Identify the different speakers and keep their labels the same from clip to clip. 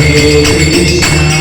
Speaker 1: Hare Krishna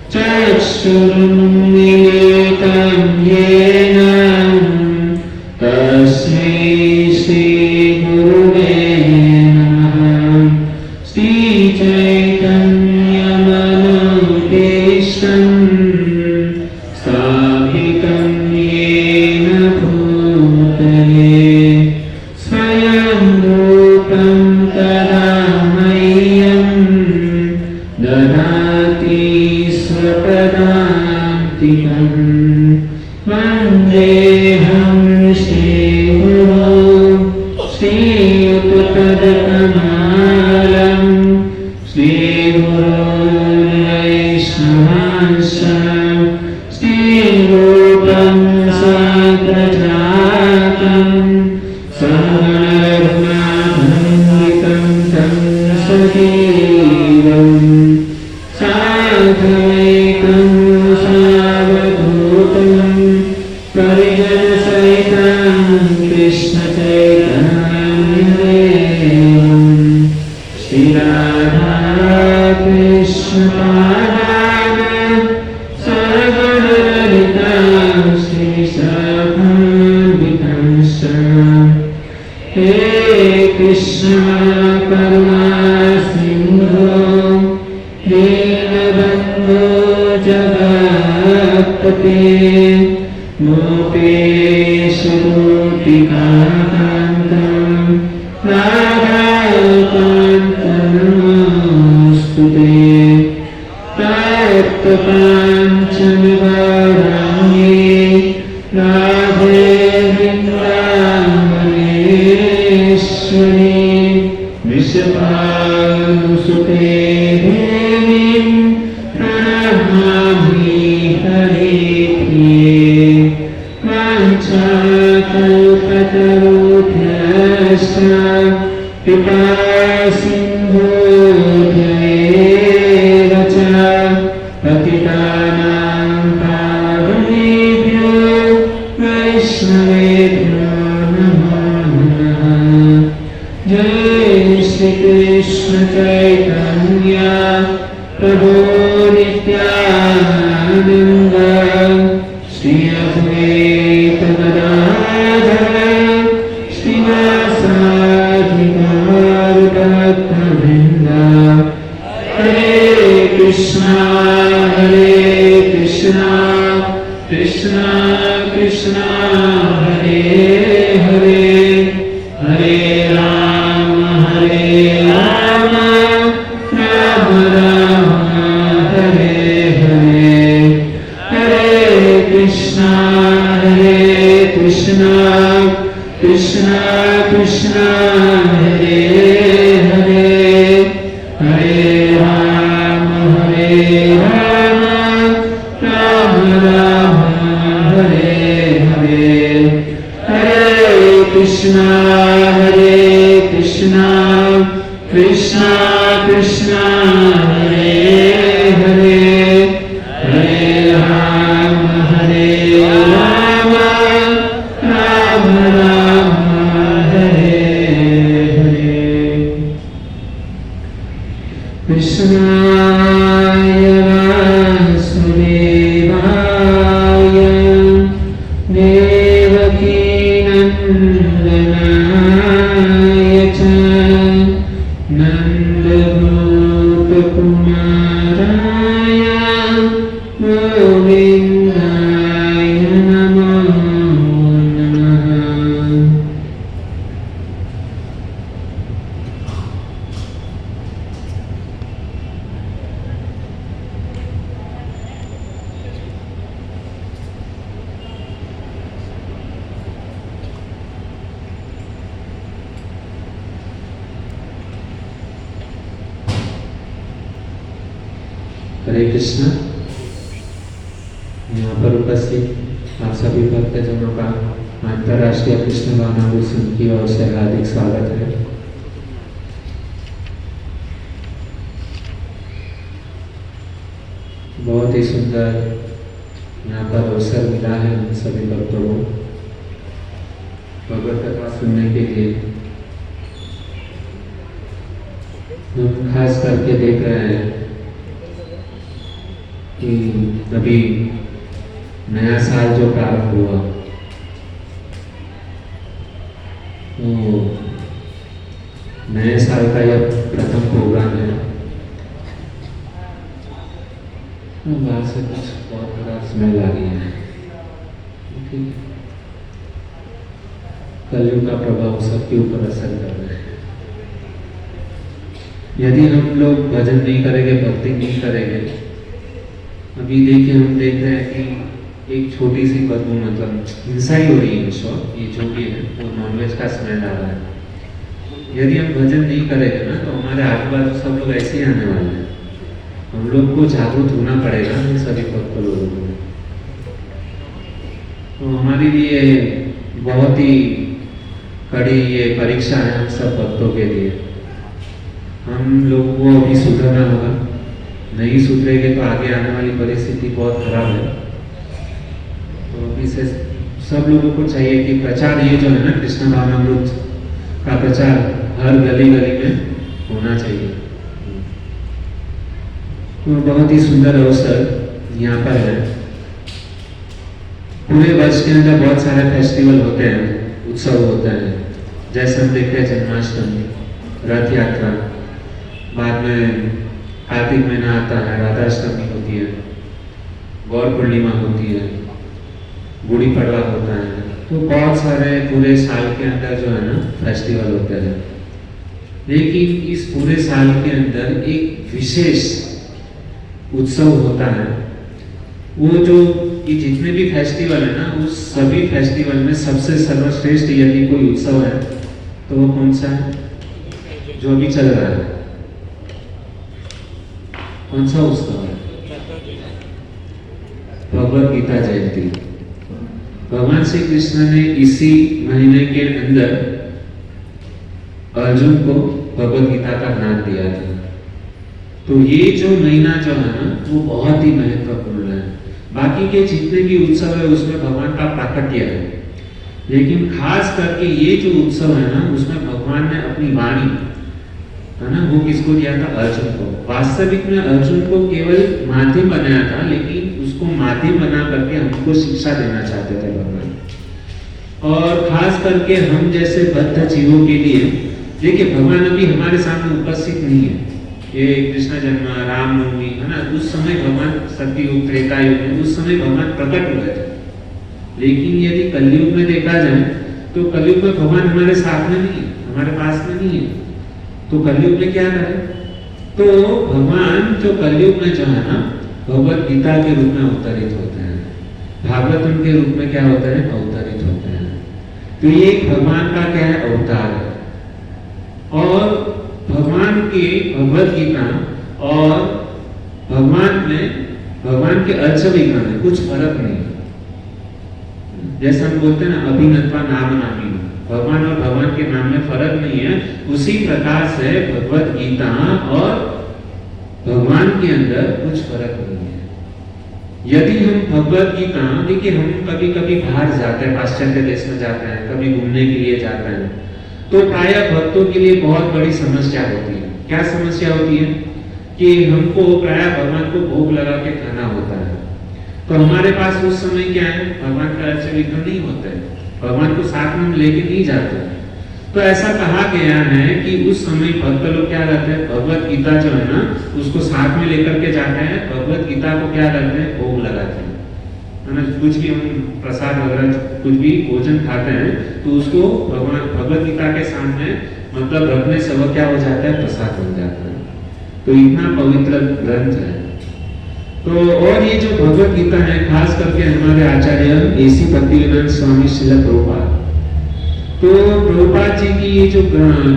Speaker 1: Church स्वपदान्तिकम् वन्देऽहं श्रीगुरुं श्रीयुतपदकमलम् श्रीगुरोन् वैष्णवांश्च श्रीरूपं साग्रजातं सगुणरत्नामण्डितं तं सजीवम् साधुवैकं सावधूतं परिजनसहितं कृष्णचैतन्यदेवम् श्रीराधा कृष्णपादान् सगुणललिता श्रीशाखान्वितांश्च हे कृष्ण करुणा सिन्धो दीनबन्धो जगत्पते गोपेश गोपिकान्तं राधाकान्तं नमोऽस्तुते तप्तकाञ्चन गौराङ्गी राधे वृन्दावनेश्वरी वृषभानुसुते देवीं प्रणमामि हरिप्रिये वाञ्छाकल्पतरुभ्यश्च कृपासिन्धुभ्येव च पतितानां पावनेभ्यो वैष्णवेभ्यो नमो नमः। जय श्री कृष्ण चैतन्य प्रभु नित्यानंद श्री अद्वैत गदाधर श्रीवासादि गौर भक्तवृंद। हरे कृष्णा कृष्णा कृष्णा हरे हरे हरे राम राम राम हरे हरे। हरे कृष्णा कृष्णा कृष्णा हरे हरे हरे राम राम राम हरे हरे। हरे कृष्णा कृष्णा कृष्णा हरे हरे हरे राम राम राम हरे हरे। कृष्णाय वासुदेवाय देवकीनन्दनाय च नन्दगोपकुमाराय गोविन्दाय नमो नमः। हरे कृष्ण। यहाँ पर उपस्थित आप सभी भक्तजनों का अंतर्राष्ट्रीय कृष्ण भावना संघ की ओर से हार्दिक स्वागत है। बहुत ही सुंदर यहाँ पर अवसर मिला है हम सभी भक्तों को भगवत कथा सुनने के लिए। हम खास करके देख रहे हैं कि अभी नया साल जो प्रारंभ हुआ वो नए साल का यह प्रथम प्रोग्राम है। बाहर से कुछ बहुत खराब स्मेल आ रही है। कलयुग का प्रभाव सबके ऊपर असर कर रहा है। यदि हम लोग भजन नहीं करेंगे, भक्ति नहीं करेंगे, अभी देखिए हम देख रहे हैं कि एक छोटी सी बदबू, मतलब हिंसा ही हो रही है, ये जो भी है वो नॉनवेज का स्मेल आ रहा है। यदि हम भजन नहीं करेंगे ना तो हमारे आजू बाजू सब लोग ऐसे ही आने वाले हैं। हम लोग को जागरूक होना पड़ेगा इन सभी भक्त लोगों को। तो हमारे लिए बहुत ही कड़ी ये परीक्षा है हम सब भक्तों के लिए। हम लोगों को अभी सुधरना होगा, नहीं सुधरेंगे तो आगे आने वाली परिस्थिति बहुत खराब है। तो अभी से सब लोगों को चाहिए कि प्रचार ये जो है ना कृष्ण भावनामृत का प्रचार हर गली गली में होना चाहिए। तो बहुत ही सुंदर अवसर यहाँ पर है। पूरे वर्ष के अंदर बहुत सारे फेस्टिवल होते हैं, उत्सव होते हैं, जैसे हम देखते हैं जन्माष्टमी, रथ यात्रा, बाद में कार्तिक महीना आता है, राधाष्टमी होती है, गौर पूर्णिमा होती है, गुड़ी पड़वा होता है। तो बहुत सारे पूरे साल के अंदर जो है ना फेस्टिवल होते हैं। लेकिन इस पूरे साल के अंदर एक विशेष उत्सव होता है। वो जो ये जितने भी फेस्टिवल है ना, उस सभी फेस्टिवल में सबसे सर्वश्रेष्ठ यदि कोई उत्सव है तो वो कौन सा है? जो अभी चल रहा है, कौन सा उत्सव है? भगवत गीता जयंती। भगवान श्री कृष्ण ने इसी महीने के अंदर अर्जुन को भगवत गीता का ज्ञान दिया था। तो ये जो महीना जो है ना वो बहुत ही महत्वपूर्ण है। बाकी के जितने भी उत्सव है उसमें भगवान का प्राकट्य है, लेकिन खास करके ये जो उत्सव है ना उसमें भगवान ने अपनी वाणी है ना वो किसको दिया था? अर्जुन को। वास्तविक में अर्जुन को केवल माध्यम बनाया था, लेकिन उसको माध्यम बना करके हमको शिक्षा देना चाहते थे भगवान। और खास करके हम जैसे बद्ध जीवों के लिए देखिए भगवान अभी हमारे सामने उपस्थित नहीं है। ये कृष्ण जन्म, रामनवमी है ना, उस समय भगवान सतयुग, त्रेता युग में उस समय भगवान प्रकट हुए थे। लेकिन यदि कलयुग में देखा जाए तो कलयुग में भगवान हमारे साथ में नहीं है, हमारे पास में नहीं है। तो कलयुग में क्या करें? तो भगवान जो कलयुग में जो है ना भगवत गीता के रूप में अवतरित होते हैं, भागवतम के रूप में क्या होते हैं? अवतरित होते हैं। तो ये भगवान का क्या है? अवतार है। और भगवान की भगवत गीता और भगवान के अर्चविग्रह में कुछ फर्क नहीं है। जैसे हम बोलते हैं ना अभिनत्वा नाम नामी, भगवान और भगवान के नाम में फर्क नहीं है। उसी प्रकार से भगवत गीता और भगवान के अंदर कुछ फर्क नहीं है। यदि हम भगवत गीता, देखिए हम कभी कभी बाहर जाते हैं, पाश्चात्य देश में जाते हैं, कभी घूमने के लिए जाते हैं, तो प्रायः भक्तों के लिए बहुत बड़ी समस्या होती है। क्या समस्या होती है? कि हमको प्रायः भगवान को भोग लगा के खाना होता है। तो हमारे पास उस समय क्या है? भगवान का अर्च विग्रह नहीं होता है, भगवान को साथ में लेके नहीं जाते। तो ऐसा कहा गया है कि उस समय भक्त लोग क्या करते हैं? भगवत गीता जो है ना उसको साथ में लेकर के जाते हैं, भगवत गीता को क्या करते हैं? भोग लगाते हैं, है ना। कुछ भी हम प्रसाद वगैरह कुछ भी भोजन खाते हैं तो उसको भगवत गीता के सामने मतलब रखने से वो क्या हो जाता है? प्रसाद बन जाता है। तो इतना पवित्र ग्रंथ है। तो और ये जो भगवत गीता है खास करके हमारे आचार्य एसी भक्तिवेदांत स्वामी श्रील प्रभुपाद, तो प्रभुपाद जी की ये जो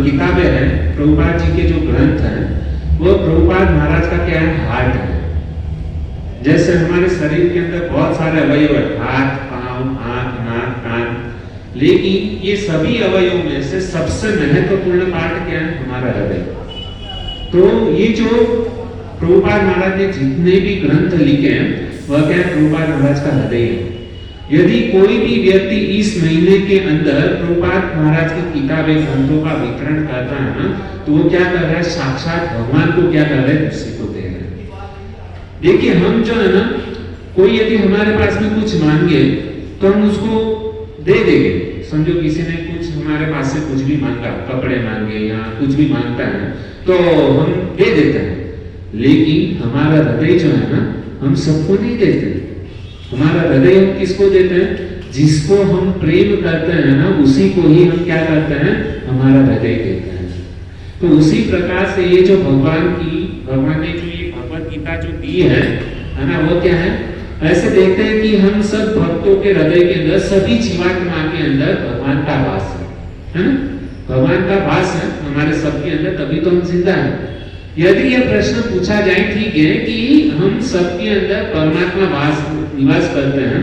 Speaker 1: किताबें हैं, प्रभुपाद जी के जो ग्रंथ हैं, वो प्रभुपाद महाराज का क्या है? हार्ट है। जैसे हमारे शरीर के अंदर बहुत सारे अवयव है, हाथ, पांव, आंख, नाक, कान, लेकिन ये सभी अवयवों में से सबसे महत्वपूर्ण पार्ट क्या है? हमारा हृदय। तो ये जो प्रभुपाद महाराज ने जितने भी ग्रंथ लिखे हैं वह क्या है? प्रभुपाद महाराज का हृदय है। यदि कोई भी व्यक्ति इस महीने के अंदर प्रभुपाद महाराज की किताबें, ग्रंथों का वितरण करता है ना, तो वो क्या कर रहा है? साक्षात भगवान को क्या कर रहा है? दूसरे को दे रहा है। देखिए हम जो है ना, कोई यदि हमारे पास में कुछ मांगे तो हम उसको दे देंगे। समझो किसी ने कुछ हमारे पास से कुछ भी मांगा, कपड़े मांगे या कुछ भी मांगता है तो हम दे देते हैं। लेकिन हमारा हृदय जो है ना हम सबको नहीं देते। हमारा हृदय हम किसको देते हैं? जिसको हम प्रेम करते हैं ना उसी को ही हम क्या करते हैं? हमारा हृदय देते हैं। तो उसी प्रकार से ये जो भगवान ने जो ये भगवत गीता जो दी है ना, वो क्या है? ऐसे देखते हैं कि हम सब भक्तों के हृदय के अंदर, सभी जीवात्मा के अंदर भगवान का वास है ना? भगवान का वास है हमारे सबके अंदर, तभी तो हम जिंदा हैं। यदि यह प्रश्न पूछा जाए, ठीक है, कि हम सबके अंदर परमात्मा निवास करते हैं,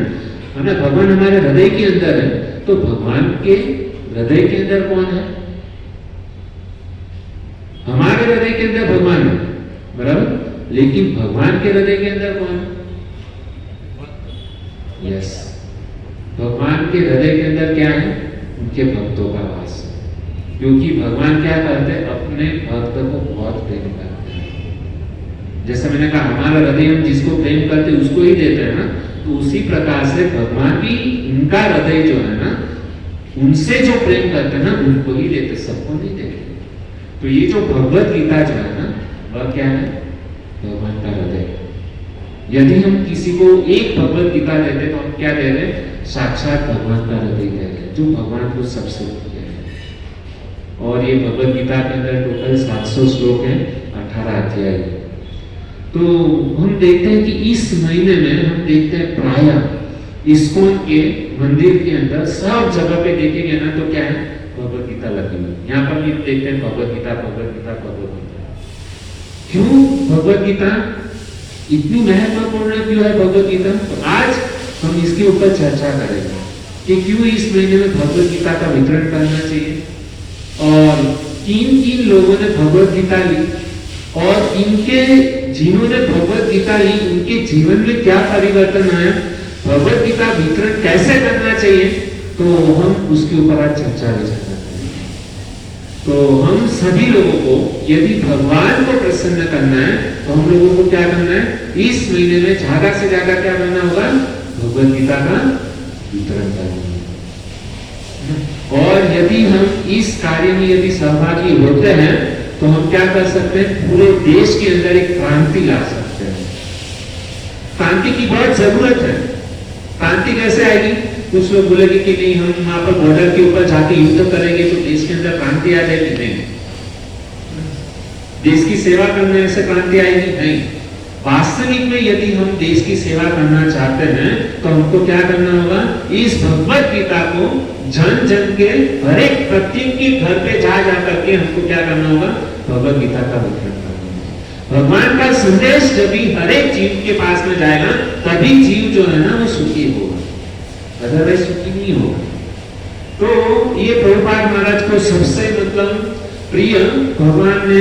Speaker 1: है ना, भगवान हमारे हृदय के अंदर है, तो भगवान के हृदय के अंदर कौन है? हमारे हृदय के अंदर भगवान है, बराबर, लेकिन भगवान के हृदय के अंदर कौन है? यस, भगवान के हृदय के अंदर क्या है? उनके भक्तों का वास है। क्योंकि भगवान क्या करते हैं? अपने भक्त को बहुत प्रेम करते हैं। जैसे मैंने कहा, हमारा हृदय हम जिसको प्रेम करते हैं उसको ही देते हैं ना, तो उसी प्रकार से भगवान भी उनका हृदय जो है ना, उनसे जो प्रेम करते हैं ना, उनको ही देते, सबको नहीं देते। तो ये जो भगवत गीता जो है ना, वह क्या है? भगवान का हृदय। यदि हम किसी को एक भगवत गीता देते तो हम क्या दे रहे हैं? साक्षात भगवान का हृदय दे रहे हैं, जो भगवान को सबसे प्रिय है। और ये भगवत गीता के अंदर टोटल 700 श्लोक हैं, 18 अध्याय। तो हम देखते हैं कि इस महीने में हम देखते हैं प्रायः इस्कॉन के मंदिर के अंदर सब जगह पे देखेंगे ना, तो क्या है? भगवत गीता लगी हुई। यहाँ पर भी देखते हैं भगवत गीता, भगवत गीता, भगवत गीता। क्यों भगवत गीता इतनी महत्वपूर्ण क्यों है भगवत गीता? तो आज हम इसके ऊपर चर्चा करेंगे कि क्यों इस महीने में भगवत गीता का वितरण करना चाहिए, और किन किन लोगों ने भगवत गीता ली, और इनके जिन्होंने भगवत गीता ली उनके जीवन में क्या परिवर्तन आया, भगवत गीता वितरण कैसे करना चाहिए, तो हम उसके ऊपर आज चर्चा विचार करेंगे। तो हम सभी लोगों को यदि भगवान को प्रसन्न करना है, तो हम लोगों को क्या करना है? इस महीने में ज्यादा से ज्यादा क्या करना होगा? भगवत गीता का वितरण करना है। और यदि हम इस कार्य में यदि सहभागी होते हैं, तो हम क्या कर सकते हैं? पूरे देश के अंदर एक क्रांति ला सकते हैं। क्रांति की बहुत जरूरत है। क्रांति कैसे आएगी? कुछ लोग बोलेंगे कि नहीं, हम वहां पर बॉर्डर के ऊपर जाके युद्ध करेंगे तो देश के अंदर क्रांति आ जाएगी। नहीं, देश की सेवा करने से क्रांति आएगी? नहीं। वास्तविक में यदि हम देश की सेवा करना चाहते हैं, तो हमको क्या करना होगा? इस भगवत गीता को जन जन के हर एक प्रत्येक के घर पे जा करके हमको क्या करना होगा? भगवत गीता का वितरण करना होगा। भगवान का संदेश जब भी हर एक जीव के पास में जाएगा, तभी जीव जो है ना, वो सुखी होगा, अदरवाइज सुखी नहीं होगा। तो ये प्रभुपाद महाराज को सबसे मतलब प्रिय भगवान ने,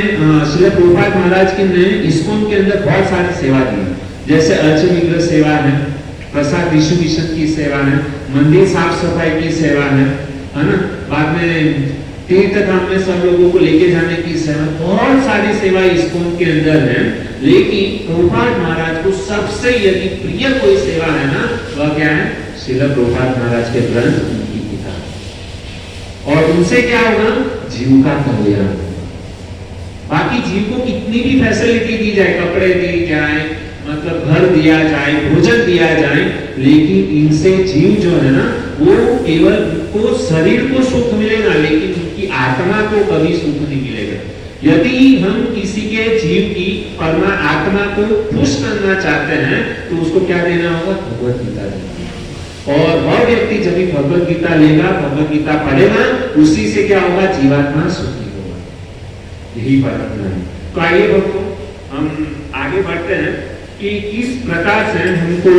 Speaker 1: श्री प्रभुपाद महाराज के ने इस्कॉन के अंदर बहुत सारी सेवा दी, जैसे अर्च विग्रह सेवा है, प्रसाद डिस्ट्रीब्यूशन की सेवा है, मंदिर साफ सफाई की सेवा है ना, बाद में तीर्थ धाम में सब लोगों को लेके जाने की सेवा, बहुत सारी सेवा इस्कॉन के अंदर है। लेकिन प्रभुपाद महाराज को सबसे यदि प्रिय कोई सेवा है ना, वह क्या है? श्रील प्रभुपाद महाराज के ग्रंथ, उनकी किताब। और उनसे क्या होगा? जीव का कल्याण। बाकी जीव को कितनी भी फैसिलिटी दी जाए, कपड़े दी जाए, मतलब घर दिया जाए, भोजन दिया जाए, लेकिन इनसे जीव जो है ना, वो केवल उनको शरीर को सुख मिलेगा, लेकिन उनकी आत्मा को कभी सुख नहीं मिलेगा। यदि हम किसी के जीव की आत्मा को खुश करना चाहते हैं, तो उसको क्या देना होगा? भगवत गीता देना। और वह व्यक्ति जब भी भगवत गीता लेगा, भगवत गीता पढ़ेगा, उसी से क्या होगा? जीवात्मा सुखी होगा। यही प्रार्थना है। तो आइए भक्तों, हम आगे बढ़ते हैं कि किस प्रकार से हमको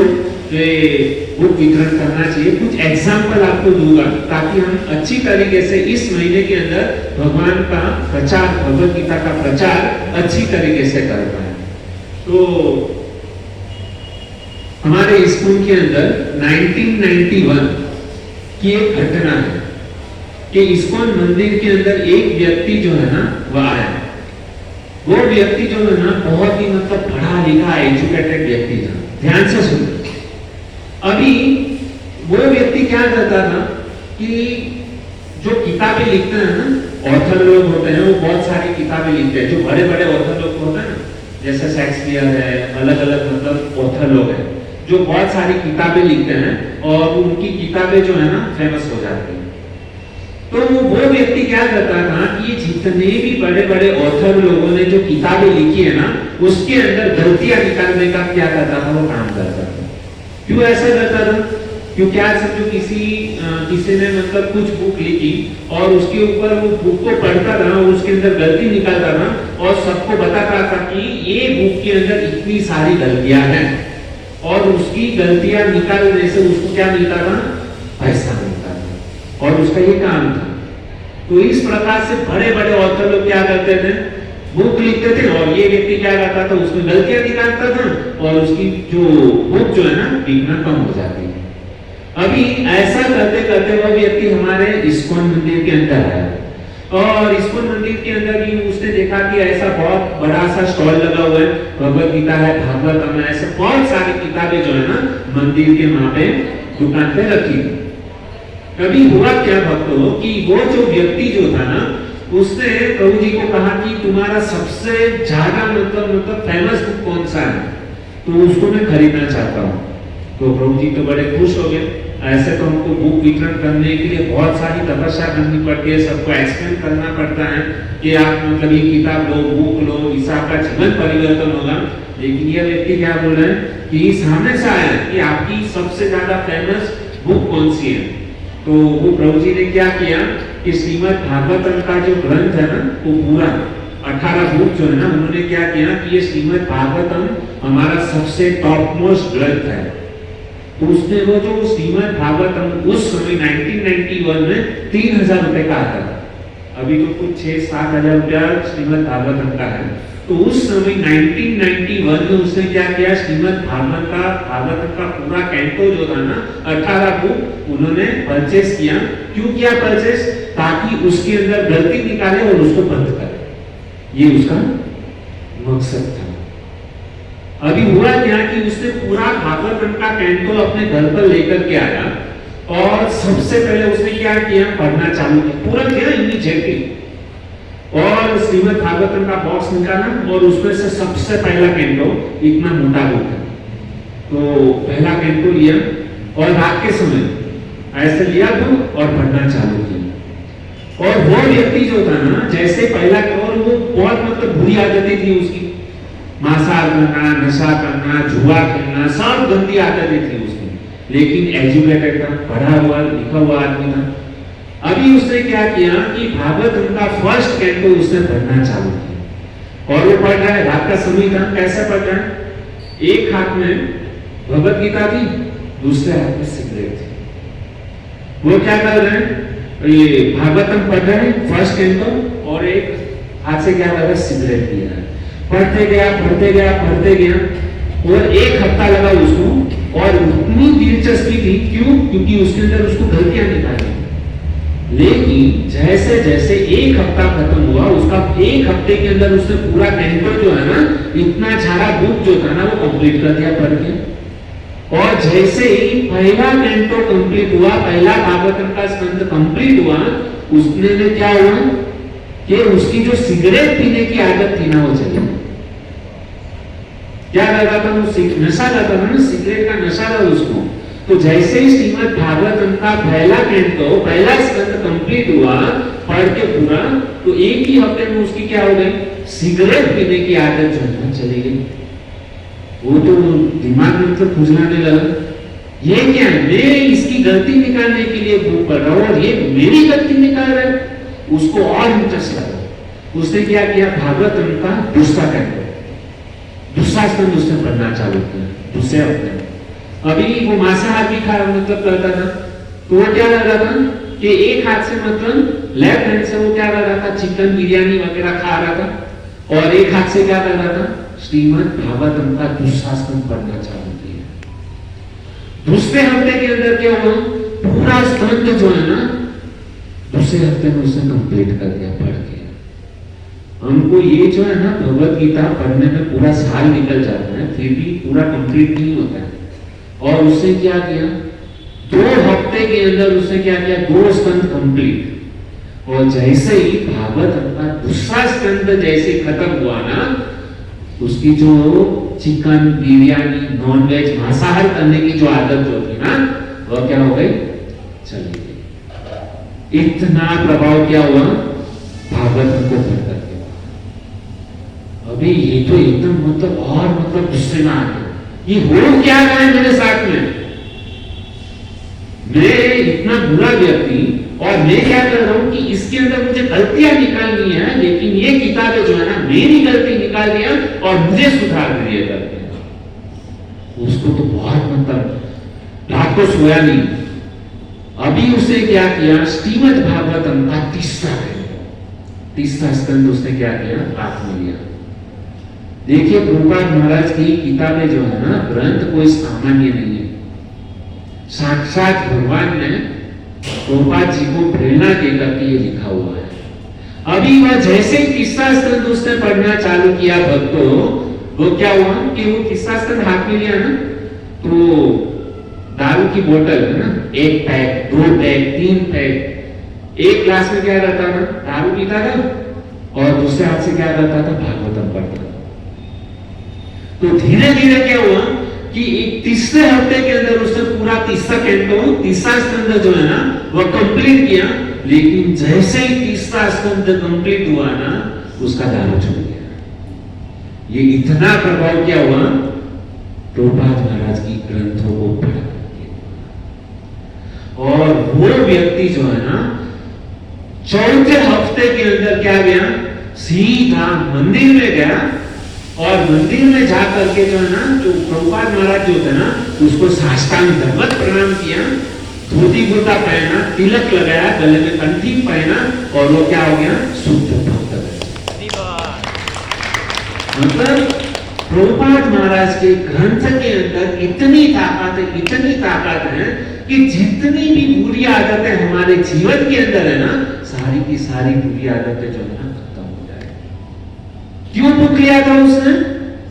Speaker 1: बुक वितरण करना चाहिए। कुछ एग्जाम्पल आपको दूंगा ताकि हम अच्छी तरीके से इस महीने के अंदर भगवान का प्रचार, भगवत गीता का प्रचार अच्छी तरीके से कर पाए। तो हमारे स्कूल के अंदर 1991 की एक घटना है कि इस्कॉन मंदिर के अंदर एक व्यक्ति जो है ना, वह आया। वो व्यक्ति जो है ना, बहुत ही मतलब पढ़ा लिखा एजुकेटेड व्यक्ति था। ध्यान से सुनो। अभी वो व्यक्ति क्या करता था कि जो किताबें लिखते हैं ना, ऑथर लोग होते हैं, वो बहुत सारी किताबें लिखते हैं। जो बड़े बड़े ऑथर लोग होते हैं ना, जैसे शेक्सपियर है, अलग अलग मतलब ऑथर लोग हैं, जो बहुत सारी किताबें लिखते हैं और उनकी किताबें जो है ना, फेमस हो जाती हैं। तो वो व्यक्ति क्या करता था कि जितने भी बड़े बड़े ऑथर लोगों ने जो किताबें लिखी है ना, उसके अंदर गलतियां निकालने का क्या करता था, वो काम करता था। क्यों ऐसा करता था? क्योंकि आज समझो किसी ने मतलब कुछ बुक लिखी और उसके ऊपर वो बुक को पढ़ता था और उसके अंदर गलती निकालता था और सबको बताता था कि ये बुक के अंदर इतनी सारी गलतियां हैं, और उसकी गलतियां निकालने से उसको क्या मिलता था? पैसा मिलता था, और उसका ये काम था। तो इस प्रकार से बड़े बड़े ऑथर लोग क्या करते थे, बुक लिखते थे और ये व्यक्ति क्या करता था, उसमें गलतियां निकालता था और उसकी जो बुक जो है ना, बिकना कम हो जाती है। अभी ऐसा करते करते वो व्यक्ति हमारे इस्कॉन मंदिर के अंदर आया और इस्कॉन मंदिर के अंदर भी उसने देखा कि ऐसा बहुत बड़ा सा स्टॉल लगा हुआ है, भगवत गीता है, भागवतम है, ऐसे बहुत सारी किताबें जो है ना मंदिर के वहां पे दुकान पे रखी। कभी हुआ क्या भक्तों कि वो जो व्यक्ति जो था ना, उसने प्रभु जी को कहा कि तुम्हारा सबसे ज्यादा मतलब फेमस बुक कौन सा है, तो उसको मैं खरीदना चाहता हूँ। तो प्रभु जी तो बड़े खुश हो गए। ऐसे तो हमको बुक वितरण करने के लिए बहुत सारी तपस्या करनी पड़ती है, सबको एक्सप्लेन करना पड़ता है कि आप मतलब ये किताब लो, बुक लो, इससे आपका जीवन परिवर्तन होगा। लेकिन ये व्यक्ति क्या बोल रहे हैं कि सामने से आया कि आपकी सबसे ज्यादा फेमस बुक कौन सी है। तो वो प्रभु जी ने क्या किया कि श्रीमद् भागवतम का जो ग्रंथ है ना, वो पूरा 18 बुक जो है ना, उन्होंने क्या किया कि ये श्रीमद् भागवतम हमारा सबसे टॉप मोस्ट ग्रंथ है। तो उसने वो जो श्रीमद् भागवतम उस समय 1991 में 3000 रुपए का आता था, अभी तो कुछ 6-7 हजार रुपया श्रीमद् भागवतम का है। तो उस समय 1991 में उसने क्या किया, श्रीमद् भागवतम का पूरा कैंटो जो था ना, 18 बुक उन्होंने परचेस किया। क्यों किया परचेस? ताकि उसके अंदर गलती निकाले और उसको बंद करे, ये उसका मकसद था। अभी हुआ क्या कि उसने पूरा भागवतम का कैंटो अपने घर पर लेकर के आया और सबसे पहले उसने क्या किया, पढ़ना चालू किया, पूरा किया इमीडिएटली। और श्रीमद् भागवतम का बॉक्स निकाला और उसमें से सबसे पहला कैंटो, इतना मोटा बुक है, तो पहला कैंटो लिया और रात के समय ऐसे लिया बुक और पढ़ना चालू किया। और वो व्यक्ति जो था ना, जैसे पहला, और वो बहुत मतलब बुरी आदतें थी उसकी, मांसाहार करना, नशा करना, जुआ खेलना, सब गंदी आदतें थी उसकी, लेकिन एजुकेटेड था, पढ़ा हुआ लिखा हुआ आदमी था। अभी उसने क्या किया कि भागवतम का फर्स्ट कैंटो उसने पढ़ना चालू किया और वो पढ़ रहा है, रात का समय था। कैसे पढ़ रहा है? एक हाथ में भगवत गीता थी, दूसरे हाथ में सिगरेट थी। वो क्या कर रहे हैं, ये भागवतम पढ़ रहे हैं फर्स्ट कैंटो और एक हाथ से क्या कर रहा है, सिगरेट पी रहा है। पढ़ते गया और एक हफ्ता लगा उसको, और उतनी दिलचस्पी थी। क्यों? क्योंकि उसके अंदर उसको गलतियां निकाली। लेकिन जैसे जैसे एक हफ्ता खत्म हुआ, उसका एक हफ्ते के अंदर उसने पूरा कैंटो जो है ना, इतना सारा बुक जो था ना, वो कंप्लीट कर दिया पढ़ के। और जैसे ही पहला कैंटो कंप्लीट हुआ, पहला भागवतम का स्कंद कंप्लीट हुआ, उसने क्या हुआ कि उसकी जो सिगरेट पीने की आदत थी ना, वो चली। क्या करता था वो? नशा करता था ना, सिगरेट का नशा था उसको। तो जैसे ही श्रीमद् भागवतम का पहला कैंटो, पहला स्कंद कंप्लीट हुआ पढ़ के पूरा, तो एक ही हफ्ते में उसकी क्या हो गई, सिगरेट पीने की आदत जो है चली गई। वो तो दिमाग में तो खुजलाने लगा, ये क्या है, मैं इसकी गलती निकालने के लिए बुक पढ़ रहा हूँ और ये मेरी गलती निकाल रहा है। उसको और इंटरेस्ट लगा। उसने क्या किया, भागवतम का दूसरा कैंटो, दूसरा स्कंद उसने पढ़ना चालू किया दूसरे हफ्ते में। अभी वो मांसाहार भी खा मतलब करता था, तो वो क्या कर रहा था कि एक हाथ से मतलब लेफ्ट हैंड से वो क्या कर रहा था, चिकन बिरयानी वगैरह खा रहा था, और एक हाथ से क्या कर रहा था, श्रीमद् भागवतम का दूसरा स्कंद पढ़ना चालू किया। दूसरे हफ्ते के अंदर क्या हुआ, पूरा स्कंद जो है ना, दूसरे हफ्ते में उसने कंप्लीट कर दिया पढ़ के। हमको ये जो है ना, भगवत गीता पढ़ने में पूरा साल निकल जाता है, फिर भी पूरा कंप्लीट नहीं होता है। और उसने क्या किया, 2 हफ्ते के अंदर उसने क्या किया, 2 स्कंद कंप्लीट। और जैसे ही भागवत का दूसरा स्कंद जैसे खत्म हुआ ना, उसकी जो चिकन बिरयानी नॉनवेज मांसाहार करने की जो आदत जो थी ना, वह क्या हो गई, चली गई। इतना प्रभाव क्या हुआ भागवत को पढ़ करके। अभी ये तो एकदम मतलब और मतलब गुस्से में आ गया, ये हो क्या रहा है मेरे साथ में, मैं इतना बुरा व्यक्ति और मैं क्या कर रहा हूं कि इसके अंदर मुझे गलतियां निकालनी है, लेकिन ये किताबें जो है ना मेरी गलती निकाल दिया और मुझे सुधार दिए करके। उसको तो बहुत मतलब रात को सोया नहीं। अभी उसे क्या किया, श्रीमद् भागवतम का तीसरा स्कंद उसने क्या किया, हाथ में लिया। देखिए प्रभुपाद महाराज की किताबें जो है ना, ग्रंथ कोई सामान्य नहीं है, साक्षात भगवान ने प्रभुपाद जी को प्रेरणा देकर के ये लिखा हुआ है। अभी वह जैसे ही तीसरा स्कंद उसने पढ़ना चालू किया भक्तों, वो क्या हुआ कि वो तीसरा स्कंद हाथ में लिया ना, तो दारू की बोतल है ना, 1 पैक 2 पैक 3 पैक, एक ग्लास में क्या रहता था, दारू पीता था और दूसरे हाथ से क्या रहता था, भागवतम पढ़ता था। तो धीरे धीरे क्या हुआ कि एक तीसरे हफ्ते के अंदर उसने पूरा तीसरा स्कंद जो है ना वह कंप्लीट किया। लेकिन जैसे ही तीसरा स्कंद कंप्लीट हुआ ना, उसका दारू छूट गया। ये इतना प्रभाव क्या हुआ प्रभुपाद महाराज की ग्रंथों को पढ़ करके। और वो व्यक्ति जो है ना, चौथे हफ्ते के अंदर क्या गया, सीधा मंदिर में गया और मंदिर में जाकर के जो है ना, जो प्रभुपाद महाराज जो थे ना, उसको साष्टांग दंडवत प्रणाम किया, धोती कुर्ता पहना, तिलक लगाया, गले में कंठी पहना और वो क्या हो गया, शुद्ध भक्त हो गया। मतलब प्रभुपाद महाराज के ग्रंथ के अंदर इतनी ताकत है कि जितनी भी बुरी आदतें हमारे जीवन के अंदर है ना, सारी की सारी बुरी आदतें जो है ना खत्म हो जाए। क्यों बुक लिया था उसने,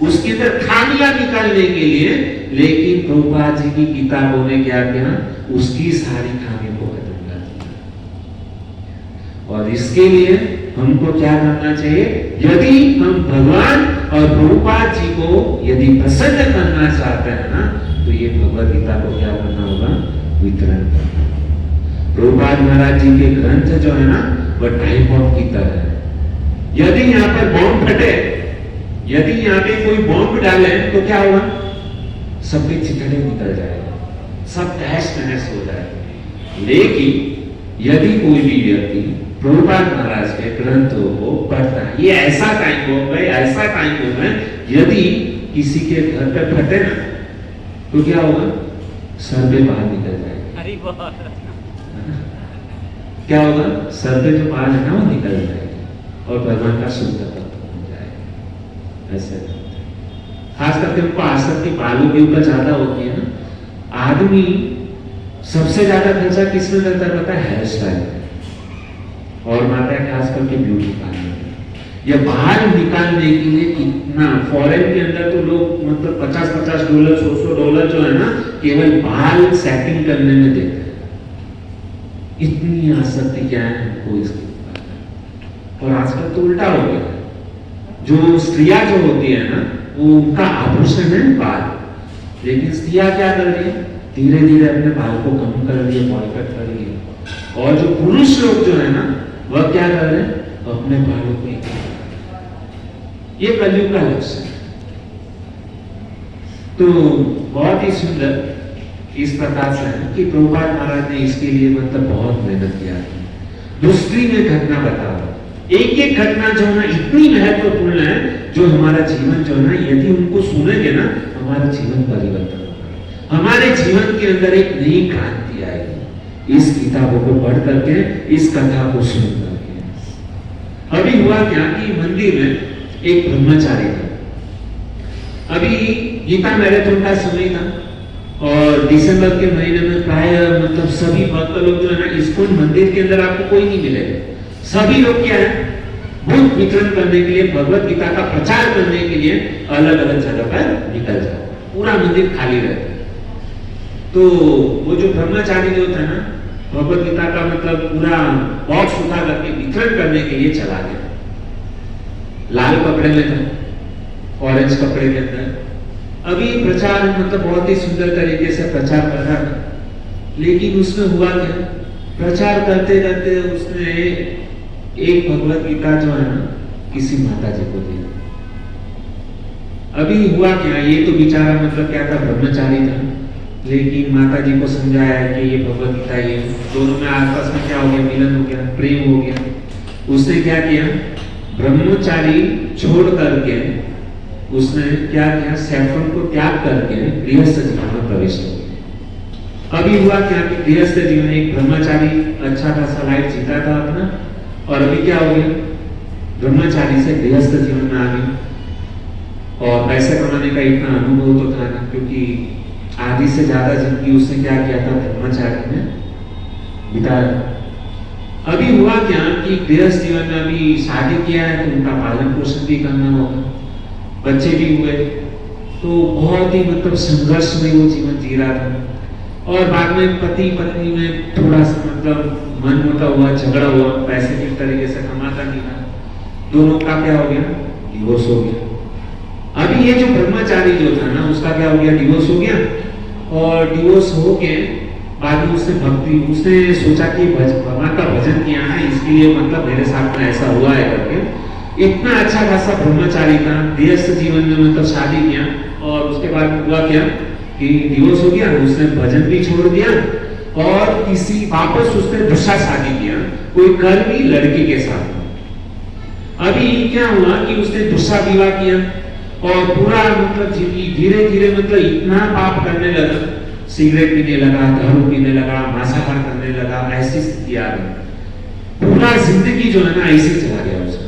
Speaker 1: उसके अंदर खामियां निकालने के लिए, लेकिन प्रभुपाद जी की किताबों ने क्या किया, उसकी सारी खामियों को खत्म कर दिया। और इसके लिए हमको क्या करना चाहिए, यदि हम भगवान और प्रभुपाद जी को यदि प्रसन्न करना चाहते हैं ना, तो ये भगवद गीता को क्या करना होगा, वितरण करना। प्रभुपाद महाराज जी के ग्रंथ जो है ना, वह टाइम बॉम्ब की तरह है। यदि यहाँ पर बॉम्ब फटे, यदि यहाँ पे कोई बॉम्ब डाले तो क्या होगा, सबके चिथड़े निकल जाएगा, सब तहस नहस हो जाएगा। लेकिन यदि कोई भी व्यक्ति प्रभुपाद महाराज के ग्रंथों को पढ़ता है, ये ऐसा टाइम हो, यदि किसी के घर पे फटे ना, तो क्या होगा, सर्वे बाहर निकल जाएगा। क्या होगा, सर्वे जो बाहर है ना वो निकल जाएगा और भगवान का शुद्ध हो जाएगा। ऐसे खास करके उनको आसक्त के बालों के ऊपर ज्यादा होती है ना। आदमी सबसे ज्यादा खर्चा किसमें करता है, पता है, हेयर स्टाइल और माता है खास करके ब्यूटी पार्लर। ये बाल निकालने के लिए कितना, फॉरेन के अंदर तो लोग मतलब $50 $100 जो है ना, केवल बाल सेटिंग करने में देते हैं। इतनी आसक्ति क्या है हमको इसके ऊपर। और आजकल तो उल्टा हो गया, जो स्त्रियां जो होती है ना, वो उनका आभूषण है बाल, लेकिन स्त्रियां क्या कर रही है, धीरे धीरे अपने बाल को कम कर रही है, बॉयकट कर रही है। और जो पुरुष लोग जो है ना, वह क्या कर रहे हैं, अपने बालों को, ये कलयुग का लक्ष्य है। तो बहुत ही सुंदर इस प्रकार से है कि प्रभुपाद महाराज ने इसके लिए मतलब बहुत मेहनत किया। दूसरी में घटना बताओ, एक एक घटना जो है ना इतनी महत्वपूर्ण है, जो हमारा जीवन जो है ना, यदि उनको सुनेंगे ना, हमारा जीवन परिवर्तन होगा, हमारे जीवन के अंदर एक नई क्रांति आएगी। इस किताबों को पढ़ करके, इस कथा को सुन करके। अभी हुआ क्या कि मंदिर में एक ब्रह्मचारी था। अभी गीता मैराथन का समय था और दिसंबर के महीने में प्राय मतलब सभी भक्त लोग जो है ना, इस्कॉन मंदिर के अंदर आपको कोई नहीं मिलेगा। सभी लोग क्या है, बुक वितरण करने के लिए, भगवत गीता का प्रचार करने के लिए अलग अलग जगह पर निकल जाओ, पूरा मंदिर खाली रहता है। तो वो जो ब्रह्मचारी जो था ना, भगवत गीता का मतलब पूरा बॉक्स उठा करके वितरण करने के लिए चला गया। लाल कपड़े में था, ऑरेंज कपड़े के अंदर। अभी प्रचार मतलब बहुत ही सुंदर तरीके से प्रचार कर रहा था, लेकिन उसमें हुआ क्या प्रचार करते करते उसने एक भगवत गीता जो है ना किसी माता जी को दी। अभी हुआ क्या, ये तो बेचारा मतलब क्या था, ब्रह्मचारी था, लेकिन माता जी को समझाया कि ये भगवत गीता, ये दोनों में आपस में क्या हो गया, मिलन हो गया, प्रेम हो गया। उसने क्या किया, ब्रह्मचारी छोड़ करके उसने क्या किया, सैफन को त्याग करके गृहस्थ जीवन में प्रवेश हो गया। अभी हुआ क्या कि गृहस्थ जीवन, एक ब्रह्मचारी अच्छा खासा लाइफ जीता था अपना, और अभी क्या हो गया, ब्रह्मचारी से गृहस्थ जीवन में आ गया। और पैसे कमाने का इतना अनुभव तो था ना, क्योंकि आधी से ज्यादा जिंदगी उसने क्या किया था, ब्रह्मचारी में बिताया। अभी हुआ क्या कि गृहस्थ जीवन में अभी शादी किया है तो उनका पालन पोषण भी करना होगा, बच्चे भी हुए, तो बहुत ही मतलब संघर्ष में वो जीवन जी रहा था। और बाद में पति पत्नी में थोड़ा सा मतलब मनमुटाव हुआ, झगड़ा हुआ, पैसे किस तरीके से कमाता नहीं था, दोनों का क्या हो गया, डिवोर्स हो गया। अभी ये जो ब्रह्मचारी जो था ना, उसका क्या हो गया, डिवोर्स हो गया। और डिवोर्स हो के बाद में उसने सोचा कि भगवान का भजन किया ना, इसके लिए मतलब मेरे साथ में ऐसा हुआ है करके इतना अच्छा खासा ब्रह्मचारी था, गृहस्थ जीवन में मतलब शादी किया, और उसके बाद हुआ क्या कि डिवोर्स हो गया, उसने भजन भी छोड़ दिया, और किसी वापस उसने दूसरा शादी किया कोई कर्मी लड़की के साथ। अभी क्या हुआ कि उसने दूसरा विवाह किया, और पूरा मतलब धीरे धीरे मतलब इतना पाप करने लगा, सिगरेट पीने लगा, दारू पीने लगा, मांसाहार करने लगा, ऐसी स्थिति आ गई। पूरा जिंदगी जो है ना ऐसे चला गया उसका,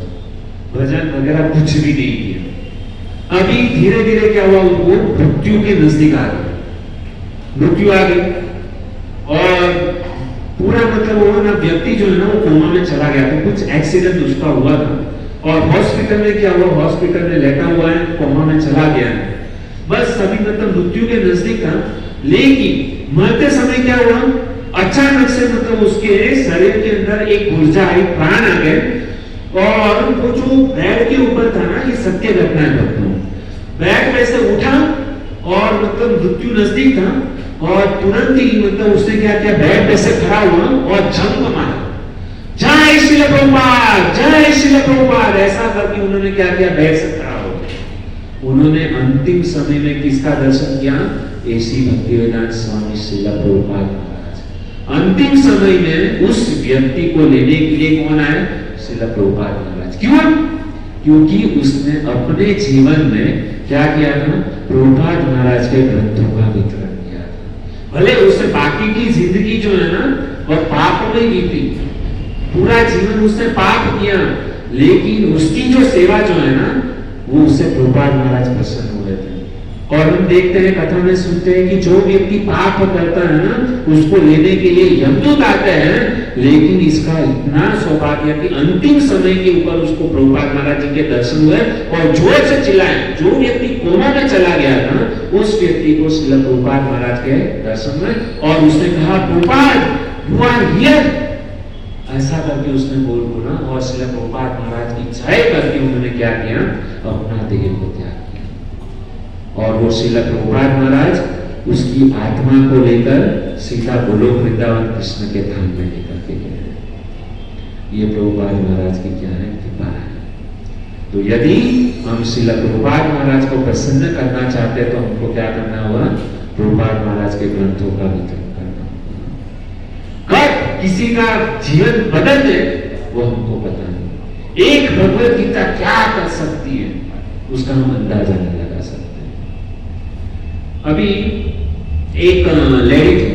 Speaker 1: भजन वगैरह कुछ भी नहीं किया। अभी धीरे धीरे क्या हुआ, वो मृत्यु के नजदीक आ गया, मृत्यु आ गई, और पूरा मतलब वो ना व्यक्ति जो है ना वो कोमा में चला गया था, कुछ एक्सीडेंट उसका हुआ था, और हॉस्पिटल में क्या हुआ, हॉस्पिटल में लेटा हुआ है, कोमा में चला गया है, बस अभी मतलब मृत्यु के नजदीक था। लेकिन मरते समय क्या हुआ, अचानक से मतलब उसके शरीर के अंदर एक ऊर्जा आई, प्राण आ गए, और वो जो बेड के ऊपर था ना, ये सत्य घटना है भक्तों, बेड में से उठा और मतलब मृत्यु नजदीक था, और तुरंत ही मतलब उसने क्या किया, बेड में से खड़ा हुआ और जंप मारा, जय श्री प्रभुपाद, जय श्री प्रभुपाद, ऐसा करके उन्होंने क्या किया, बेड से खड़ा हो गए। उन्होंने अंतिम समय में किसका दर्शन किया, ऐसी भक्तिवेदांत स्वामी श्रील प्रभुपाद महाराज। अंतिम समय में उस व्यक्ति को लेने के लिए कौन आए, श्रील प्रभुपाद महाराज। क्यों, क्योंकि उसने अपने जीवन में क्या किया था, प्रभुपाद महाराज के ग्रंथों का वितरण किया था। भले उसने बाकी की जिंदगी जो है ना वह पाप में बीती, पूरा जीवन उसने पाप किया, लेकिन उसकी जो सेवा जो है ना, वो उससे प्रभुपाद महाराज प्रसन्न हुए थे। और हम देखते हैं, कथा में सुनते हैं कि जो व्यक्ति पाप करता है ना, उसको लेने के लिए यमदूत आते हैं, लेकिन इसका इतना सौभाग्य कि अंतिम समय के ऊपर उसको प्रभुपाद महाराज जी के दर्शन हुए, और जोर से चिल्लाए, जो व्यक्ति कोमा में चला गया था उस व्यक्ति को श्रील प्रभुपाद महाराज के दर्शन में, और उसने कहा, प्रभुपाद यू आर हियर, ऐसा करके उसने बोला, और श्रील प्रभुपाद महाराज की जय करके उन्होंने क्या किया, अपना देह को त्याग किया। और वो श्रील प्रभुपाद महाराज उसकी आत्मा को लेकर सीधा गोलोक वृंदावन कृष्ण के धाम में लेकर के गए। ये प्रभुपाद महाराज की क्या है, कृपा है। तो यदि हम श्रील प्रभुपाद महाराज को प्रसन्न करना चाहते हैं तो हमको क्या करना होगा, प्रभुपाद महाराज के ग्रंथों का वितरण करना होगा। कब किसी का जीवन बदल दे वो हमको पता नहीं। एक भगवत गीता क्या कर सकती है उसका हम अंदाजा नहीं लगा सकते। अभी एक लेडी थी,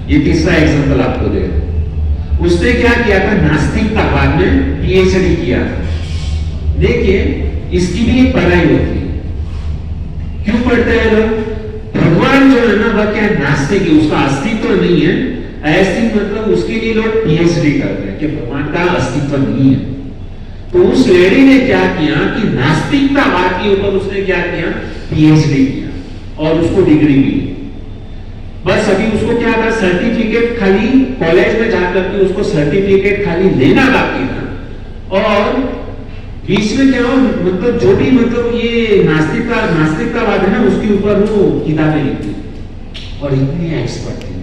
Speaker 1: ये तीसरा एग्जांपल आपको दे रहा हूं। उसने क्या किया था, नास्तिकतावाद में पीएचडी किया था। देखिए इसकी भी एक पढ़ाई होती है। क्यों पढ़ते हैं लोग, भगवान जो है ना वह क्या नास्तिक है, उसका अस्तित्व नहीं है, ऐसी मतलब उसके लिए लोग पीएचडी करते हैं कि भगवान का अस्तित्व नहीं है। तो उस लेडी ने क्या किया कि नास्तिकतावाद के ऊपर उसने क्या किया, पीएचडी किया और उसको डिग्री मिली। बस अभी उसको क्या था, सर्टिफिकेट खाली कॉलेज में जाकर के उसको सर्टिफिकेट खाली लेना बाकी था। और बीच में क्या हो, मतलब जो भी मतलब ये नास्तिकतावाद है ना उसके ऊपर वो किताबें लिखती और इतनी एक्सपर्ट थी।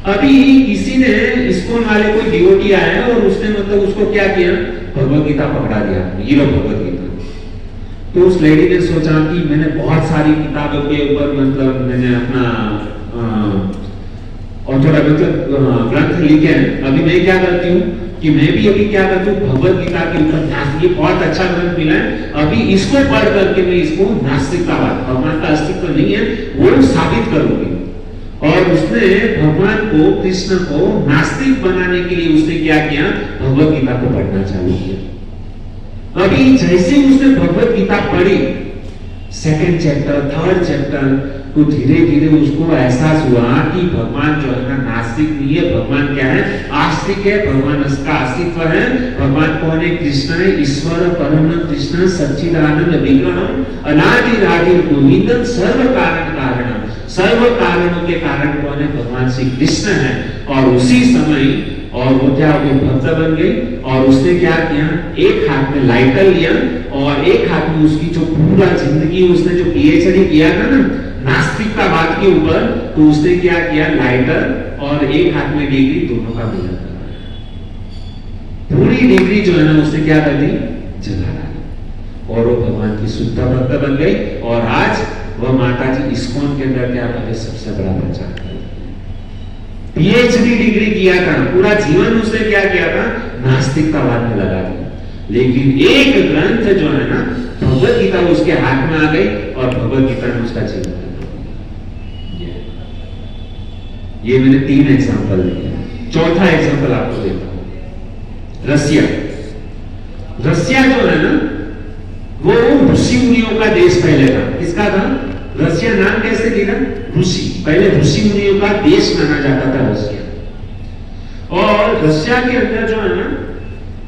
Speaker 1: अभी किसी ने इस्कॉन वाले कोई डिवोटी आया और उसने मतलब उसको क्या किया, भगवत गीता पकड़ा दिया, ये लो भगवत गीता। तो उस लेडी ने सोचा कि मैंने बहुत सारी किताबों के ऊपर मतलब मैंने अपना और थोड़ा मतलब ग्रंथ लिखे हैं, अभी मैं क्या करती हूँ कि मैं भी अभी क्या करती हूँ भगवत गीता के ऊपर, ये बहुत अच्छा ग्रंथ मिला है, अभी इसको पढ़ करके मैं इसको नास्तिकतावाद, भगवान का अस्तित्व नहीं है वो साबित करूंगी। और उसने भगवान को, कृष्ण को नास्तिक बनाने के लिए उसने क्या किया, भगवत गीता को पढ़ना चालू किया। अभी जैसे उसने भगवत गीता पढ़ी, सेकंड चैप्टर, थर्ड चैप्टर, तो धीरे धीरे उसको एहसास हुआ कि भगवान जो है ना नास्तिक नहीं है, भगवान क्या है, आस्तिक है, भगवान उसका अस्तित्व है। भगवान कौन है, कृष्ण है, ईश्वर परम कृष्ण सच्चिदानंद विग्रहम अनादिरादि गोविंदम सर्व कारण कारणम, सर्व कारणों के कारण कौन है, भगवान श्री कृष्ण है। और उसी समय और वो क्या हो गई, भक्त बन गई। और उसने क्या किया, एक हाथ में लाइटर लिया और एक हाथ में उसकी जो पूरा जिंदगी उसने जो पीएचडी किया था ना नास्तिकतावाद के ऊपर, तो उसने क्या किया, लाइटर और एक हाथ में डिग्री दोनों का मिला पूरी डिग्री जो है ना उसने क्या कर दी, जला डाली। और वो भगवान की शुद्ध भक्त बन गई। और आज वह माता जी इस्कॉन के अंदर क्या करते, सबसे बड़ा प्रचार करते। पीएचडी डिग्री किया था, पूरा जीवन उसने क्या किया था, नास्तिकतावाद में लगा दिया। लेकिन एक ग्रंथ जो है ना भगवत गीता उसके हाथ में आ गई और भगवत गीता ने उसका जीवन। ये मैंने 3 एग्जांपल दिए, चौथा एग्जांपल आपको देता हूं। रसिया, रसिया जो है ना वो ऋषि मुनियों का देश पहले था। किसका था, रसिया नाम कैसे दिया, ऋषि, पहले ऋषि मुनियों का देश माना जाता था रसिया। और रसिया के अंदर जो है ना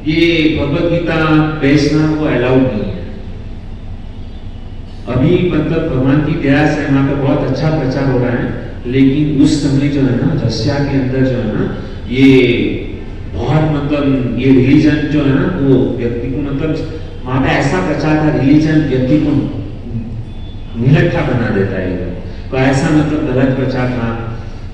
Speaker 1: ये भगवत गीता बेचना वो अलाउड नहीं है। अभी मतलब भगवान की दया से वहां पे बहुत अच्छा प्रचार हो रहा है। लेकिन उस समय जो है ना रसिया के अंदर जो है ना ये बहुत मतलब ये रिलीजन जो है ना वो व्यक्ति को मतलब वहां पे ऐसा प्रचार था, रिलीजन व्यक्ति को निलट्ठा बना देता है। तो ऐसा मतलब गलत प्रचार था।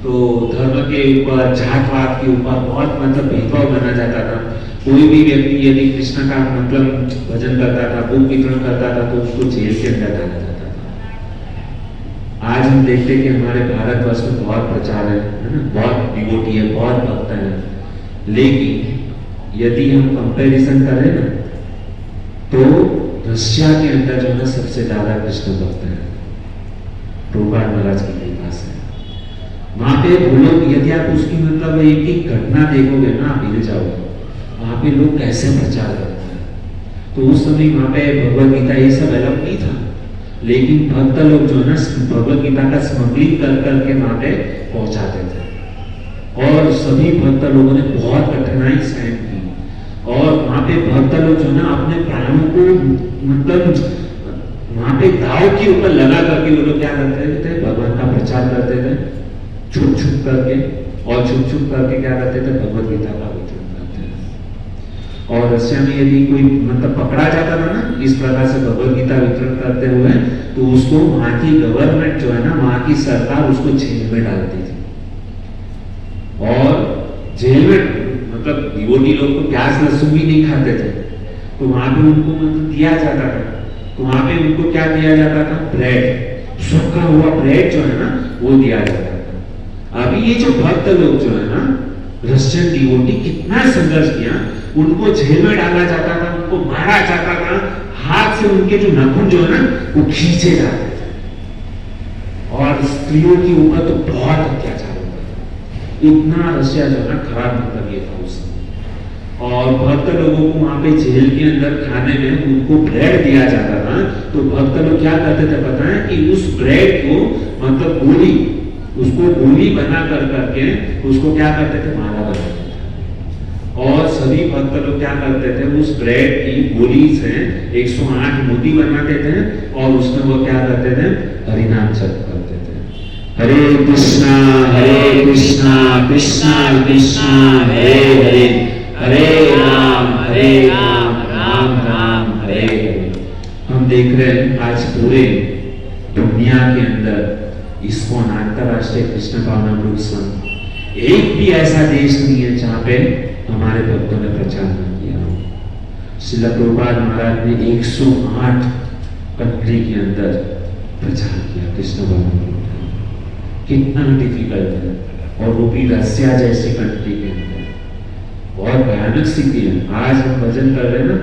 Speaker 1: तो धर्म के ऊपर, जातवाद के ऊपर बहुत मतलब भेदभाव बना जाता था। कोई भी व्यक्ति यदि कृष्ण का मतलब भजन करता था, भोग वितरण करता था, तो उसको जेल के अंदर डाला जाता था। आज हम देखते हैं कि हमारे भारतवर्ष में बहुत प्रचार है ना, बहुत डिवोटी है, बहुत भक्त है। लेकिन यदि हम कंपैरिजन करें ना तो रशिया के अंदर जो है सबसे ज्यादा कृष्ण भक्त है, प्रभुपाद महाराज की कृपा से। वहां पे वो लोग, यदि आप उसकी मतलब एक एक घटना देखोगे ना आप हिल जाओगे, वहां पे लोग कैसे प्रचार करते हैं। तो उस समय वहां पे भगवत गीता ये सब अलग नहीं था, लेकिन भक्त लोग जो है ना भगवत गीता का स्मगलिंग कर करके वहां पे पहुंचाते थे। और सभी भक्त लोगों ने बहुत कठिनाई सहन की। और वहां पे भक्त लोग जो है ना अपने प्राणों को मतलब वहां पे दाव के ऊपर लगा करके वो लोग क्या करते थे, भगवान का प्रचार करते थे छुप छुप करके। और छुप छुप करके क्या करते थे, भगवत गीता का वितरण करते थे। और रशिया में यदि कोई मतलब पकड़ा जाता था ना इस प्रकार से भगवत गीता वितरण करते हुए, तो उसको वहां की गवर्नमेंट जो है ना, वहां की सरकार उसको जेल में डालती थी। और जेल में मतलब डिवोटी लोग तो प्याज लहसुन भी नहीं खाते थे, तो वहां पे उनको मतलब दिया जाता था। तो वहां पे उनको क्या दिया जाता था, ब्रेड, सूखा हुआ ब्रेड जो है ना वो दिया जाता था। अभी ये जो भक्त लोग जो है ना रशियन डिवोटी कितना संघर्ष किया, उनको जेल में डाला जाता था, उनको मारा जाता था, हाथ से उनके जो नाखून जो है ना वो खींचे जाते थे। और स्त्रियों के ऊपर तो बहुत अत्याचार होता था। इतना रशिया जो है ना खराब मतलब ये था उस समय। और भक्त लोगों को वहां पे जेल के अंदर खाने में उनको ब्रेड दिया जाता था। तो भक्त लोग क्या करते थे पता है, कि उस ब्रेड को मतलब गोली, उसको गोली बना कर करके उसको क्या करते थे, माला बनाते थे। और सभी भक्त लोग क्या करते थे, उस ब्रेड की गोली से 108 मोती बनाते थे और उसमें वो क्या करते थे, हरिनाम जप करते थे। हरे कृष्णा कृष्णा कृष्णा हरे हरे, हरे राम राम राम हरे हरे। हम देख रहे हैं आज पूरे दुनिया के अंदर इस्कॉन, अंतरराष्ट्रीय कृष्ण भावनामृत संघ, एक भी ऐसा देश नहीं है जहां पे हमारे भक्तों ने प्रचार नहीं किया हो। श्रील प्रभुपाद महाराज ने 108 कंट्री के अंदर प्रचार किया कृष्ण भगवान। कितना डिफिकल्ट है, और वो भी रसिया जैसी कंट्री के अंदर बहुत भयानक स्थिति है। आज हम भजन कर रहे हैं ना,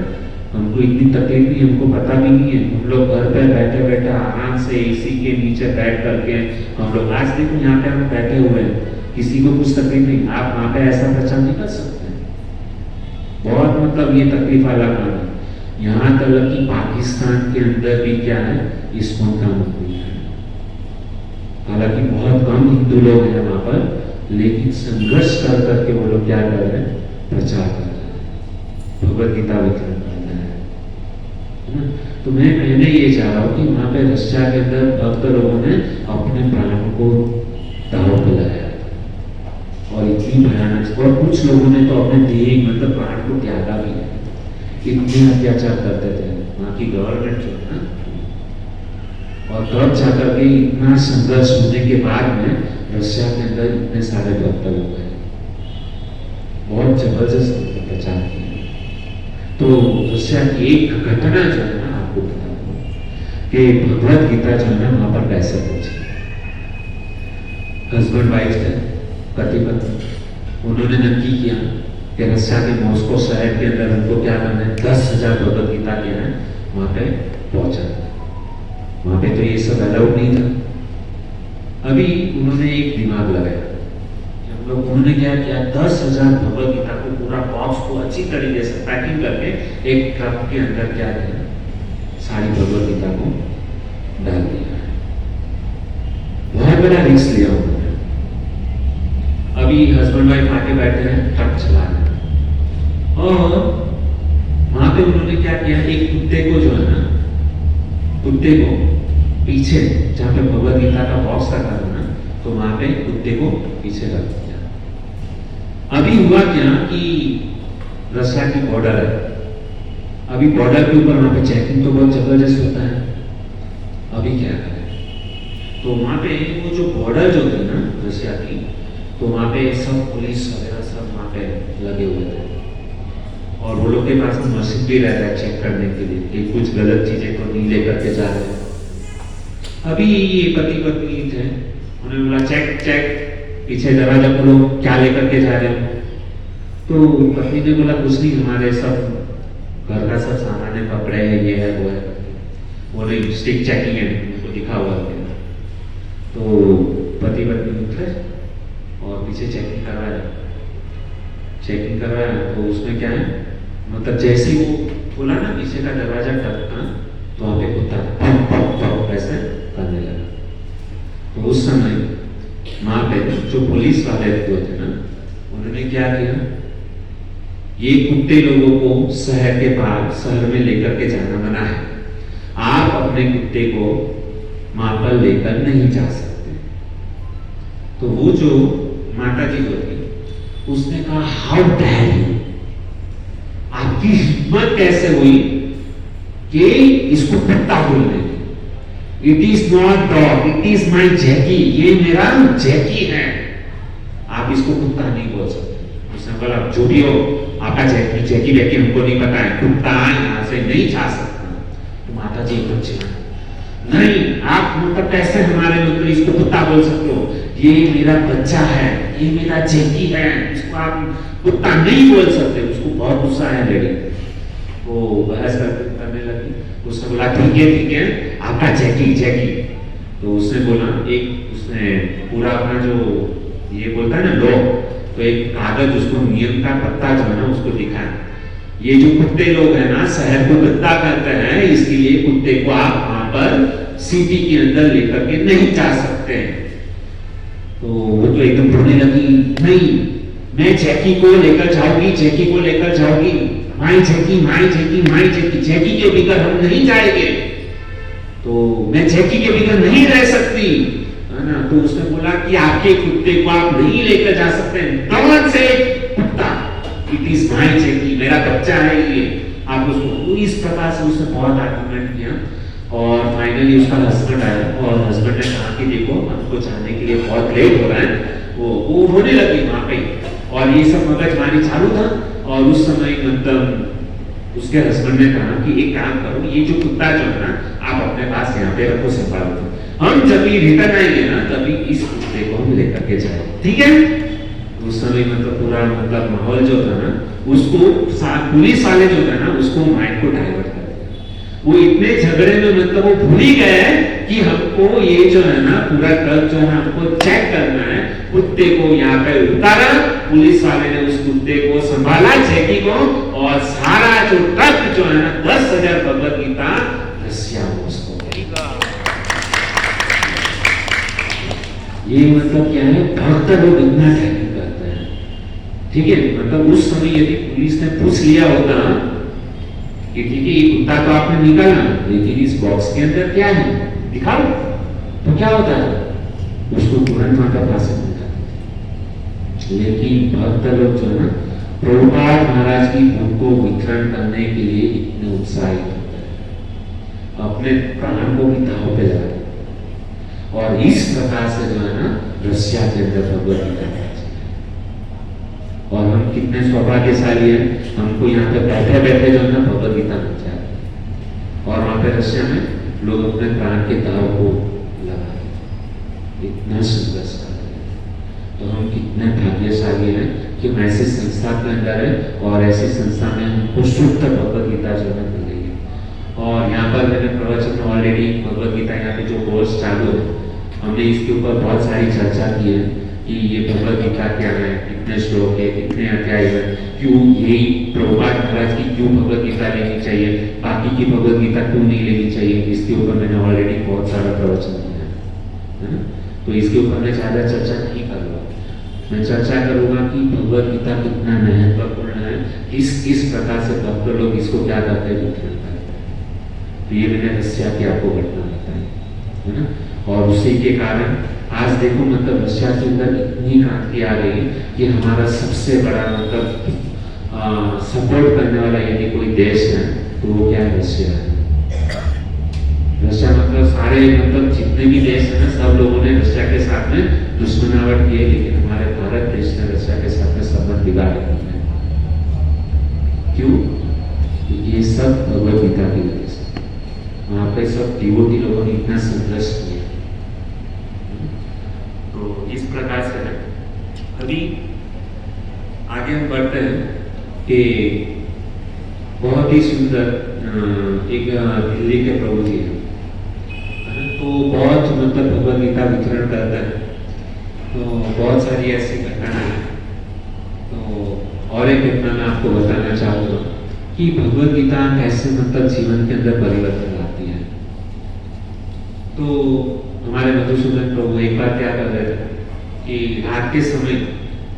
Speaker 1: हमको इतनी तकलीफ नहीं, हमको पता भी नहीं है। हम लोग घर पे बैठे बैठे आराम से एसी के नीचे बैठ करके हम लोग, आज देखो यहाँ पे हम बैठे हुए हैं, किसी को कुछ तकलीफ नहीं। आप वहाँ पे ऐसा प्रचार नहीं कर सकते। बहुत मतलब ये तकलीफ वाला काम है। यहाँ तक कि पाकिस्तान के अंदर भी क्या है, इस्कॉन का मुक्ति है। हालांकि बहुत कम हिंदू लोग हैं वहां पर, लेकिन संघर्ष कर करके वो लोग क्या कर रहे हैं, प्रचार कर रहे हैं, भगवद गीता वितरण कर रहे हैं। तो मैं कहने ये चाह रहा हूँ कि वहां पे रशिया के अंदर भक्त लोगों ने अपने प्राणों को दाव पे लगाया और इतनी भयानक, और कुछ लोगों ने तो अपने देह मतलब प्राण को त्यागा भी है। इतने अत्याचार करते थे वहां की गवर्नमेंट जो है ना, और तब जाकर के इतना संघर्ष होने के बाद में रशिया के अंदर इतने सारे भक्त लोग गए, बहुत जबरदस्त प्रचार किया। तो रशिया की एक घटना जो है ना, आपको बता दूं कि भगवद गीता जो है ना वहां पर कैसे पहुंची। हस्बैंड वाइफ थे, पति पत्नी, उन्होंने नक्की किया कि रशिया के मॉस्को शहर के अंदर उनको क्या करना है, 10,000 भगवद गीता के हैं वहां पे पहुंचा। वहां पे तो ये सब अलाउड नहीं था। अभी उन्होंने एक दिमाग लगाया, हम लोग उन्होंने क्या किया, 10,000 भगवद गीता को पूरा बॉक्स को अच्छी तरीके से पैकिंग करके एक ट्रक के अंदर क्या किया, सारी भगवद गीता को डाल दिया। बहुत बड़ा रिस्क लिया उन्होंने। अभी हस्बैंड वाइफ आके बैठे हैं, ट्रक चला रहे, और वहां पे उन्होंने क्या किया, एक कुत्ते को जो है ना, कुत्ते को पीछे जहां पे भगवद गीता का बॉक्स रखा था ना, तो वहां पे कुत्ते को पीछे रख दिया। अभी हुआ क्या कि रशिया की बॉर्डर है, अभी बॉर्डर के ऊपर वहां पे चेकिंग तो बहुत जबरदस्त होता है। अभी क्या करें, तो वहां पे वो जो बॉर्डर जो थी ना रशिया की, तो वहां पे सब पुलिस वगैरह सब वहां पे लगे हुए थे, और वो लोग के पास मशीन भी रहता है चेक करने के लिए कि कुछ गलत चीजें तो नहीं लेकर के जा रहे हैं। अभी ये पति पत्नी थे, उन्होंने बोला चेक चेक, पीछे दरवाजा खोलो, क्या लेकर के जा रहे हो। तो पत्नी ने बोला कुछ नहीं, हमारे सब घर का सब सामान है, कपड़े है, ये है वो है। बोले स्टिक चेकिंग है, उनको दिखा हुआ है। तो पति पत्नी उठे और पीछे चेकिंग करवाया, चेकिंग करवाया। तो उसमें क्या है, मतलब जैसे ही वो खोला ना पीछे का दरवाजा टपका, तो वहां पे कुत्ता ऐसे करने लगा। तो उस समय वहां पे जो पुलिस वाले जो थे ना, उन्होंने क्या किया, ये कुत्ते लोगों को शहर के पार, शहर में लेकर के जाना मना है, आप अपने कुत्ते को वहां पर लेकर नहीं जा सकते। तो वो जो माता जी जो थी, उसने कहा हाउ डेयर यू, आपकी हिम्मत कैसे हुई कि इसको कुत्ता बोलने की। It is not dog, it is my Jackie, ये मेरा जैकी है, आप इसको कुत्ता नहीं बोल सकते। उसने बोला जो भी हो, आपका जैकी जैकी वैकी हमको नहीं पता है, कुत्ता यहाँ से नहीं जा सकता। तो माता जी एकदम चिल्लाए, नहीं आप मतलब कैसे हमारे मतलब इसको कुत्ता बोल सकते हो, ये मेरा बच्चा है, ये मेरा जैकी है, इसको आप कुत्ता नहीं बोल सकते। उसको बहुत गुस्सा है लेडी, वो बहस करने लगी। उसने बोला ठीक है आपका जैकी जैकी। तो उसने बोला, एक उसने पूरा अपना जो ये बोलता है ना लॉ, तो एक कागज उसको नियम का पत्ता जो है ना उसको दिखाया, ये जो कुत्ते लोग हैं ना शहर को गंदा करते हैं, इसके लिए कुत्ते को आप वहां पर सिटी के अंदर लेकर के नहीं जा सकते। तो वो तो एकदम रोने लगी, नहीं मैं जैकी को लेकर जाऊंगी, जैकी को लेकर जाऊंगी, माई जैकी माई जैकी माई जैकी, जैकी के बगैर हम नहीं जाएंगे, तो मैं जैकी के बगैर नहीं रह सकती, है ना। तो उसने बोला कि आपके कुत्ते को आप नहीं लेकर जा सकते, कौन से कुत्ता, इट इज माई जैकी, मेरा बच्चा है ये, आप उसको। तो इस प्रकार से उसने बहुत आर्गुमेंट किया, और फाइनली उसका हस्बैंड आया, और हस्बैंड ने कहा कि देखो हमको जाने के लिए बहुत लेट हो रहा है, वो होने लगी वहां पे, और ये सब मगजमारी चालू था। और उस समय मतलब उसके हस्बैंड ने कहा कि एक काम करो, ये जो कुत्ता जो है ना आप अपने पास यहाँ पे रखो, संभाल दो, हम जब भी रिटर्न आएंगे ना तभी इस कुत्ते को हम लेकर के जाए, ठीक है। उस समय मतलब पूरा मतलब माहौल जो था ना, उसको पुलिस वाले जो था ना उसको माइंड को डाइवर्ट कर दिया। वो इतने झगड़े में मतलब वो भूल ही गए कि हमको ये जो है ना पूरा ट्रक जो है हमको चेक करना है। कुत्ते को यहाँ पे उतारा, पुलिस वाले ने उस कुत्ते को संभाला, चेकिंग को, और सारा जो ट्रक जो है ना 10,000 भगवत गीता रसिया में उसको। ये मतलब क्या है, भक्त लोग इतना टैकल करते हैं, ठीक है। मतलब उस समय यदि पुलिस ने पूछ लिया होता कि ठीक है ये कुत्ता तो आपने निकाला, लेकिन इस बॉक्स के अंदर क्या है दिखाओ, तो क्या होता है, उसको तुरंत वहां का फांसी मिल जाती। लेकिन भक्त लोग जो है ना प्रभुपाद महाराज की भूख को वितरण करने के लिए इतने उत्साहित होते हैं, अपने प्राण को भी दांव पे लगा, और इस प्रकार से जो है ना रसिया के अंदर भगवत गीता। और हम कितने सौभाग्यशाली हैं, हमको यहाँ पे बैठे बैठे जो है ना भगवत गीता मिल जाए, और वहां पे रसिया में लोग अपने प्राण के दाव को लगा, इतना सुंदर है। तो हम कितने भाग्यशाली हैं कि हम ऐसी संस्था के अंदर है, और ऐसी संस्था में हमको शुद्ध भगवत गीता जो है मिल रही है। और यहाँ पर मैंने प्रवचन में ऑलरेडी भगवत गीता यहाँ पे जो कोर्स चालू है, हमने इसके ऊपर बहुत सारी चर्चा की है कि ये भगवत गीता क्या है, कितने श्लोक है, कितने अध्याय है, क्यों यही प्रभुपाद महाराज की क्यों भगवत गीता लेनी चाहिए, बाकी की भगवत गीता क्यों नहीं लेनी चाहिए, इसके ऊपर मैंने ऑलरेडी बहुत सारा प्रवचन दिया है ना। तो इसके ऊपर मैं ज्यादा चर्चा नहीं करूँगा, मैं चर्चा करूंगा कि भगवत गीता कितना महत्वपूर्ण है, किस प्रकार से भक्त लोग इसको क्या करते हैं, वितरण करते हैं। तो ये मैंने रसिया की आपको घटना बताई है ना। और उसी के कारण आज देखो मतलब रसिया के अंदर इतनी क्रांति आ गई कि हमारा सबसे बड़ा मतलब सपोर्ट करने वाला यदि कोई देश है तो वो क्या है, रसिया है। रसिया मतलब सारे मतलब जितने भी देश है ना, सब लोगों ने रसिया के साथ में दुश्मनावट की है, लेकिन हमारे भारत देश ने रसिया के साथ में संबंध बिगाड़ दिए। क्यों? क्योंकि ये सब भगवत गीता की वजह से, वहां पे सब डिवोटी लोगों ने इतना संघर्ष किया। तो इस प्रकार से है। अभी आगे हम बढ़ते हैं कि बहुत ही सुंदर एक दिल्ली के प्रभु जी हैं, तो बहुत मतलब भगवत गीता वितरण करता है। तो बहुत सारी ऐसी घटना है। तो और एक घटना मैं आपको बताना चाहूँगा कि भगवत गीता कैसे मतलब जीवन के अंदर परिवर्तन लाती है। तो हमारे मधुसूदन प्रभु एक बार क्या कर रहे थे कि रात के समय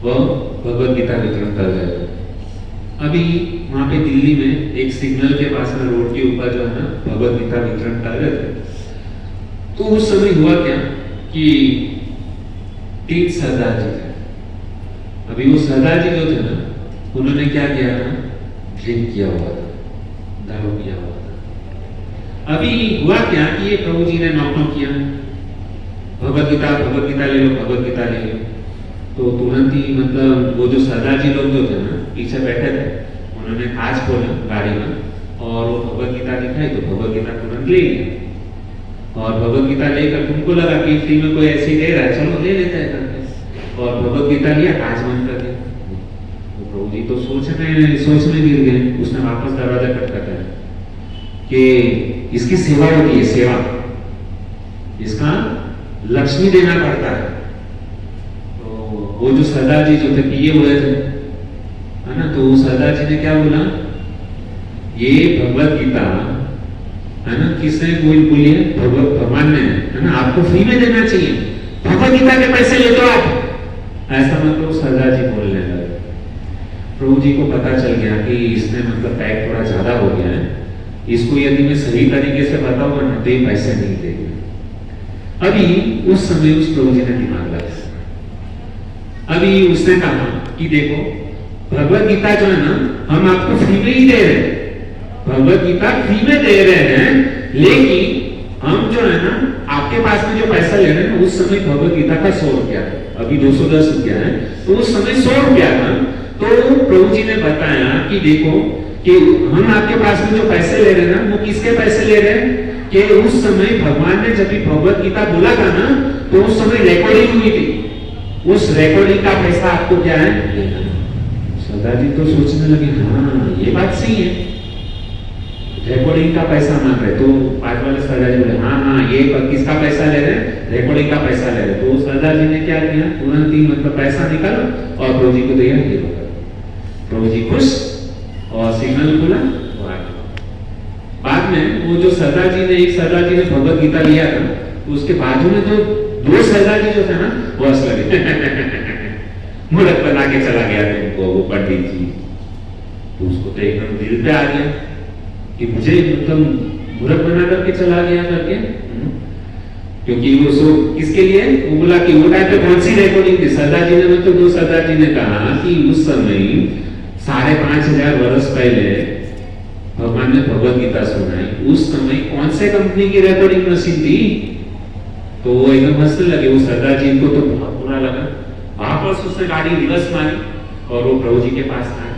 Speaker 1: वह भगवत गीता वितरण कर रहे थे। अभी वहां पे दिल्ली में एक सिग्नल के पास में रोड के ऊपर जो है ना भगवत गीता वितरण कर रहे थे। तो उस समय हुआ क्या कि 3 सरदार जी थे। अभी वो सरदार जी जो थे ना, उन्होंने क्या किया था, ड्रिंक किया हुआ था, दारू पिया हुआ था। अभी हुआ क्या कि ये प्रभु जी ने नॉक किया, भगवत गीता ले लो, भगवत गीता ले लो। तो तुरंत ही मतलब वो जो सरदार जी लोग जो थे ना पीछे बैठे थे, उन्होंने कांच खोला गाड़ी में और वो भगवत गीता दिखाई, तो भगवत गीता तुरंत ले लिया। और भगवत गीता लेकर तुमको लगा कि फ्री में कोई ऐसी दे रहा है, चलो ले लेते हैं करके, और भगवत गीता लिया, कांच बंद कर दिया। तो प्रभु जी तो सोच में गिर गए। उसने वापस दरवाजा खटखटाया कि इसकी सेवा होती है, सेवा, इसका लक्ष्मी देना पड़ता है। तो वो जो सरदार जी जो थे पिए हुए थे, है ना, तो सरदार जी ने क्या बोला, ये भगवत गीता है ना, किसने बोली है, भगवान ने, है ना, आपको फ्री में देना चाहिए, भगवत गीता के पैसे ले दो आप, ऐसा मतलब सरदार जी बोलने लगे। प्रभु जी को पता चल गया कि इसने मतलब पैक थोड़ा ज्यादा हो गया है, इसको यदि मैं सही तरीके से बताऊंगा ना तो ये पैसे नहीं देगा। अभी उस समय उस प्रभु जी ने दिमाग लगाया। अभी उसने कहा कि देखो भगवत गीता जो है ना हम आपको फ्री में ही दे रहे हैं, भगवत गीता फ्री में दे रहे हैं, लेकिन हम जो है ना आपके पास में जो पैसा ले रहे हैं ना, उस समय भगवत गीता का 100 रुपया था, अभी 210 रुपया है, तो उस समय 100 रुपया था। तो प्रभु जी ने बताया कि देखो कि हम आपके पास में जो पैसे ले रहे हैं ना, वो किसके पैसे ले रहे हैं कि उस समय भगवान ने जब भी भगवत गीता बोला था ना, तो उस समय रिकॉर्डिंग हुई थी, उस रिकॉर्डिंग का पैसा आपको क्या है लेना। सरदार जी तो सोचने लगे हाँ ये बात सही है, रिकॉर्डिंग का पैसा मांग रहे। तो आज वाले सरदार जी बोले हाँ ये किसका पैसा ले रहे हैं, रिकॉर्डिंग का पैसा ले रहे। तो सरदार जी ने क्या किया, तुरंत ही मतलब पैसा निकालो और प्रभु जी को दिया, ये प्रभु जी खुश और सिग्नल खुला और आ गया। बाद में वो जो सरदार जी ने, एक सरदार जी ने भगवत गीता लिया था, तो उसके बाजू में तो 2 सरदार जी जो थे ना वो हंस लगे मूर्ख बना के चला गया था उनको वो पंडित जी। तो उसको तो एकदम दिल पे आ गया कि मुझे मतलब मूर्ख बना करके चला गया करके, क्योंकि वो सो किसके लिए वो बोला कि वो टाइम पे कौन सी रिकॉर्डिंग थी। सरदार जी ने मतलब 2 सरदार जी ने कहा कि उस समय 5,500 वर्ष पहले भगवान ने भगवत गीता सुनाई, उस समय कौन से कंपनी की रिकॉर्डिंग मशीन थी। तो वो एकदम हंसने लगे। वो सरदार जी को तो बहुत बुरा लगा, वापस उसने गाड़ी रिवर्स मारी और वो प्रभु जी के पास आए।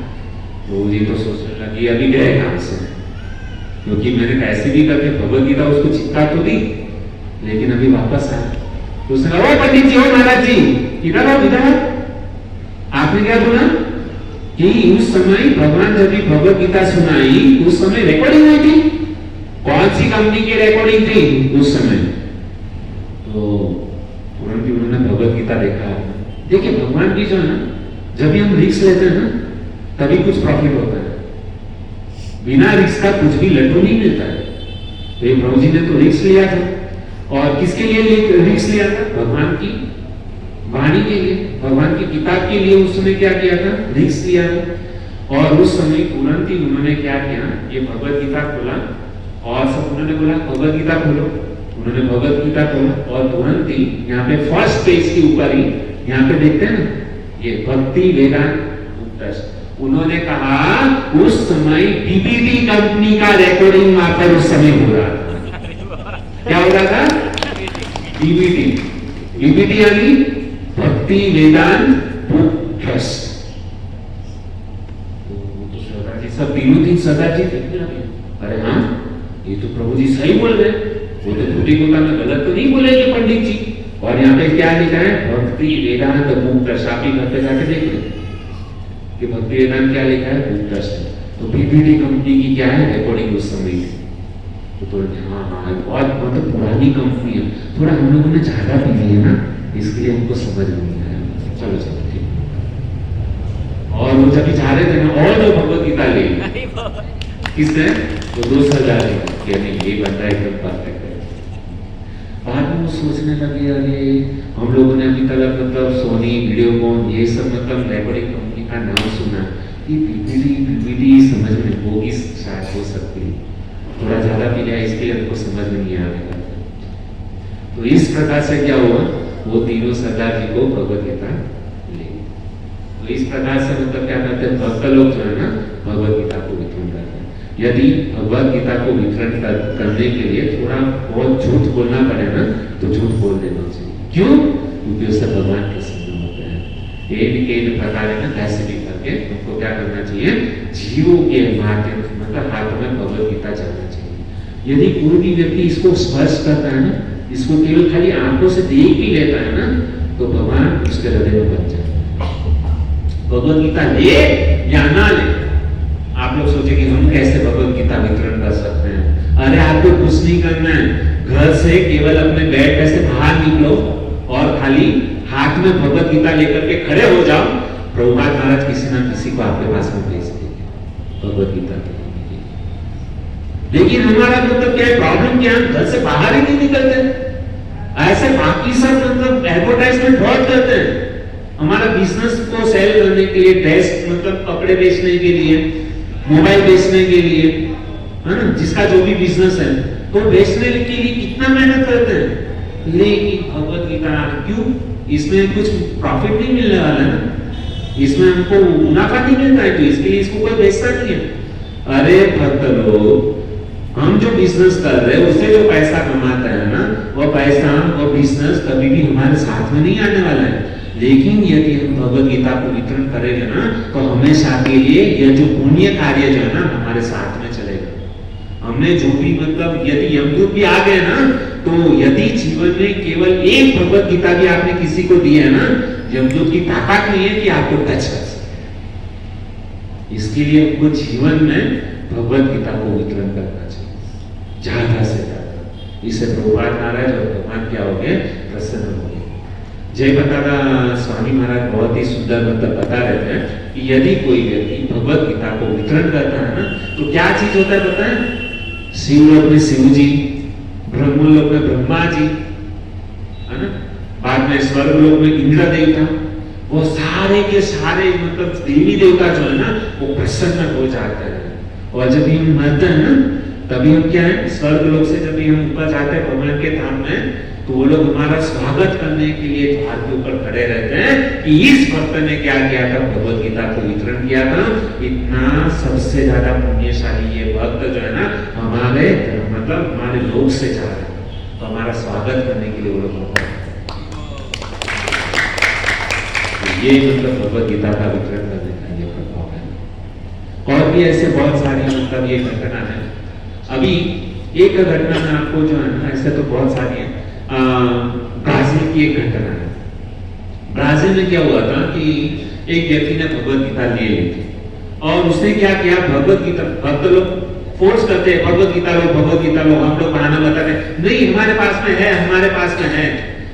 Speaker 1: प्रभु जी तो सोचने लगे अभी गए काम से, क्योंकि मैंने कैसे भी करके भगवत गीता उसको चिपका तो दी, लेकिन अभी वापस आया। तो उसने कहा पंडित जी, हो महाराज जी, इधर आओ इधर। आपने क्या बोला कि उस समय भगवान जब भी भगवत गीता सुनाई उस समय रिकॉर्डिंग हुई थी, कौन सी कंपनी की रिकॉर्डिंग थी उस समय। तो तुरंत ही उन्होंने भगवत गीता देखा। देखिए भगवान की जो है ना, जब भी हम रिस्क लेते हैं ना तभी कुछ प्रॉफिट होता है, बिना रिस्क का कुछ भी लड्डू नहीं मिलता है। तो ये प्रभु जी ने तो रिस्क लिया था, और किसके लिए रिस्क लिया था, भगवान की वाणी के लिए, भगवान की किताब के लिए उसने क्या किया था, रिस्क लिया था। और उस समय तुरंत ही उन्होंने क्या किया, ये भगवत गीता खोला और सब उन्होंने बोला भगवत गीता खोलो। उन्होंने भगवत गीता खोला और तुरंत ही यहाँ पे फर्स्ट पेज के ऊपर ही यहाँ पे देखते हैं ना, ये भक्ति वेदांत उपदेश। उन्होंने कहा उस समय डीवीडी कंपनी का रिकॉर्डिंग वहां पर उस समय हो रहा था। क्या हो रहा था, डीवीडी। डीवीडी यानी भक्ति वेदांत बुक ट्रस्ट। तो सरदार जी सब तीनों दिन सरदार जी देखने लगे, अरे हाँ ये तो प्रभु जी सही बोल रहे, वो तो झूठी गोता में गलत तो नहीं बोलेंगे पंडित जी। और यहाँ पे क्या लिखा है, भक्ति वेदांत बुक ट्रस्ट। आप ही घर पे जाके देख लो कि भक्ति वेदांत क्या लिखा है, बुक ट्रस्ट। तो बीबीडी कंपनी की क्या है रिकॉर्डिंग उस समय की। तो हाँ हाँ बहुत मतलब पुरानी कंपनी है, थोड़ा हम लोगों ने ज्यादा पी ली है ना, इसलिए हमको समझ नहीं आया। चलो चलो ठीक। और वो जब जा रहे थे ना, और जो भगवत गीता ले किसने, वो 2 सरदार जी, यानी ये बंदा एकदम परफेक्ट है। बाद में वो सोचने लगे अरे हम लोगों ने अभी तक मतलब सोनी वीडियोकॉन ये सब मतलब रिकॉर्डिंग कंपनी का नाम सुना, ये बीबीडी समझ में होगी शायद, हो सकती है, थोड़ा ज्यादा पी लिया इसके लिए हमको समझ में नहीं आ रहा। तो इस प्रकार से क्या हुआ, वो तीनों सरदार जी को भगवत गीता ले। तो इस प्रकार से मतलब क्या करते हैं, भक्त लोग जो है ना भगवत गीता को वितरण करते हैं। यदि भगवत गीता को वितरण करने के लिए थोड़ा बहुत झूठ बोलना पड़े ना, तो झूठ बोल देना चाहिए। क्यों, क्योंकि उससे भगवान प्रसन्न होते हैं। ये भी कई प्रकार है ना, ऐसे भी करके हमको क्या करना चाहिए, जीवों के माध्यम से मतलब हाथ में भगवत गीता चलना चाहिए। यदि कोई भी व्यक्ति इसको स्पर्श करता है ना, इसको केवल खाली आंखों से देख भी लेता है ना, तो भगवान उसके हृदय में बन जाए। भगवत गीता ले या ना ले, आप लोग सोचे कि हम कैसे भगवत गीता वितरण कर सकते हैं। अरे आपको कुछ नहीं करना है, घर से केवल अपने बेड पे से बाहर निकलो और खाली हाथ में भगवत गीता लेकर के खड़े हो जाओ, प्रभुपाद महाराज किसी ना किसी को आपके पास में भेज देंगे भगवत गीता के। लेकिन हमारा मतलब क्या है, प्रॉब्लम क्या है, घर से बाहर ही नहीं निकलते। ऐसे बाकी सब मतलब एडवर्टाइजमेंट बहुत करते हैं हमारा बिजनेस को सेल करने के लिए, ड्रेस मतलब कपड़े बेचने के लिए, मोबाइल बेचने के लिए, है ना, जिसका जो भी बिजनेस है तो बेचने के लिए कितना मेहनत करते हैं। लेकिन भगवत गीता क्यों, इसमें कुछ प्रॉफिट नहीं मिलने वाला ना, इसमें हमको मुनाफा नहीं मिलता है, तो इसके लिए इसको कोई बेचता नहीं है। अरे भक्त लोग, हम जो बिजनेस कर रहे हैं उससे जो पैसा कमाते हैं ना, वो पैसा वो बिजनेस कभी भी हमारे साथ में नहीं आने वाला है। लेकिन यदि हम भगवत गीता को वितरण करेंगे ना, तो हमेशा के लिए यह जो पुण्य कार्य जो है ना हमारे साथ में चलेगा। हमने जो भी मतलब यदि यमदूत भी आ गए ना, तो यदि जीवन में केवल एक भगवत गीता भी आपने किसी को दी है ना, यमदूत की ताकत नहीं है कि आपको टच कर सके। इसके लिए हमको जीवन में भगवत गीता को वितरण करना चाहिए, ज्यादा से ज्यादा। इससे प्रभुपाद महाराज और भगवान क्या हो गए, प्रसन्न हो गए। जय बतादा स्वामी महाराज बहुत ही सुंदर मतलब बता रहे थे कि यदि कोई व्यक्ति भगवत गीता को वितरण करता है ना, तो क्या चीज होता है पता है? शिवलोक में शिव जी, ब्रह्मलोक में ब्रह्मा जी, है ना, बाद में स्वर्गलोक में इंद्र देवता, वो सारे के सारे मतलब देवी देवता जो है ना वो प्रसन्न हो जाते हैं। और जब हम मरते हैं ना, तभी हम क्या है, स्वर्ग लोक से जब हम ऊपर जाते हैं भगवान के धाम में, तो वो लोग हमारा स्वागत करने के लिए द्वार के ऊपर खड़े रहते हैं कि इस भक्त ने क्या किया था, भगवत गीता को वितरण किया था। इतना सबसे ज्यादा पुण्यशाली ये भक्त जो है ना हमारे मतलब हमारे लोक से जा रहे हैं, तो हमारा स्वागत करने के लिए वो लोग होता है। ये मतलब भगवत गीता का वितरण करने का ये प्रभाव है। और भी ऐसे बहुत सारी मतलब ये घटना है। अभी एक घटना में आपको जो है ना, ऐसे तो बहुत सारी है, ब्राजील की एक घटना है। ब्राजील में क्या हुआ था कि एक व्यक्ति ने भगवत गीता ले ली थी और उसने क्या किया, भगवत गीता भक्त लोग फोर्स करते हैं, भगवत गीता लो, भगवत गीता लो। हम लोग बहाना बताते हैं, नहीं हमारे पास में है, हमारे पास में है।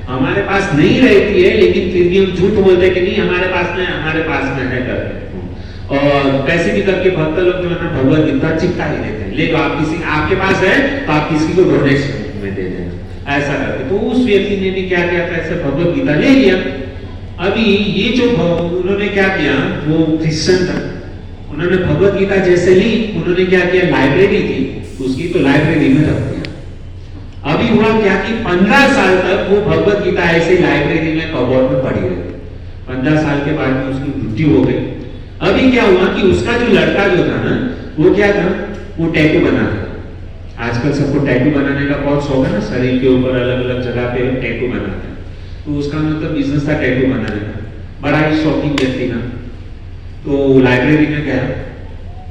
Speaker 1: हमारे पास नहीं रहती है, लेकिन फिर भी हम झूठ बोलते हैं कि नहीं हमारे पास में, हमारे पास में है करके। और कैसे भी करके भक्त लोग जो है ना भगवत गीता चिपका ही देते हैं, ले लो आप, किसी आपके पास है तो आप किसी को डोनेशन में दे देना, ऐसा करके। तो उस व्यक्ति ने भी क्या किया था, ऐसे भगवत गीता ले लिया। अभी ये जो उन्होंने क्या किया, वो क्रिश्चियन था, उन्होंने भगवत गीता जैसे ली, उन्होंने क्या किया, लाइब्रेरी थी उसकी, तो लाइब्रेरी में रख दिया। अभी हुआ क्या कि 15 साल तक वो भगवत गीता ऐसे लाइब्रेरी में कबोर्ड में पड़ी रही। 15 साल के बाद में उसकी मृत्यु हो गई। अभी क्या हुआ कि उसका जो लड़का जो था ना, वो क्या था, वो टैटू बना था। आजकल सबको टैटू बनाने का बहुत शौक है ना, शरीर के ऊपर अलग अलग जगह पे टैटू बनाते हैं। तो उसका मतलब बिजनेस था टैटू बनाने का, बड़ा ही शौकीन व्यक्ति था। तो लाइब्रेरी में गया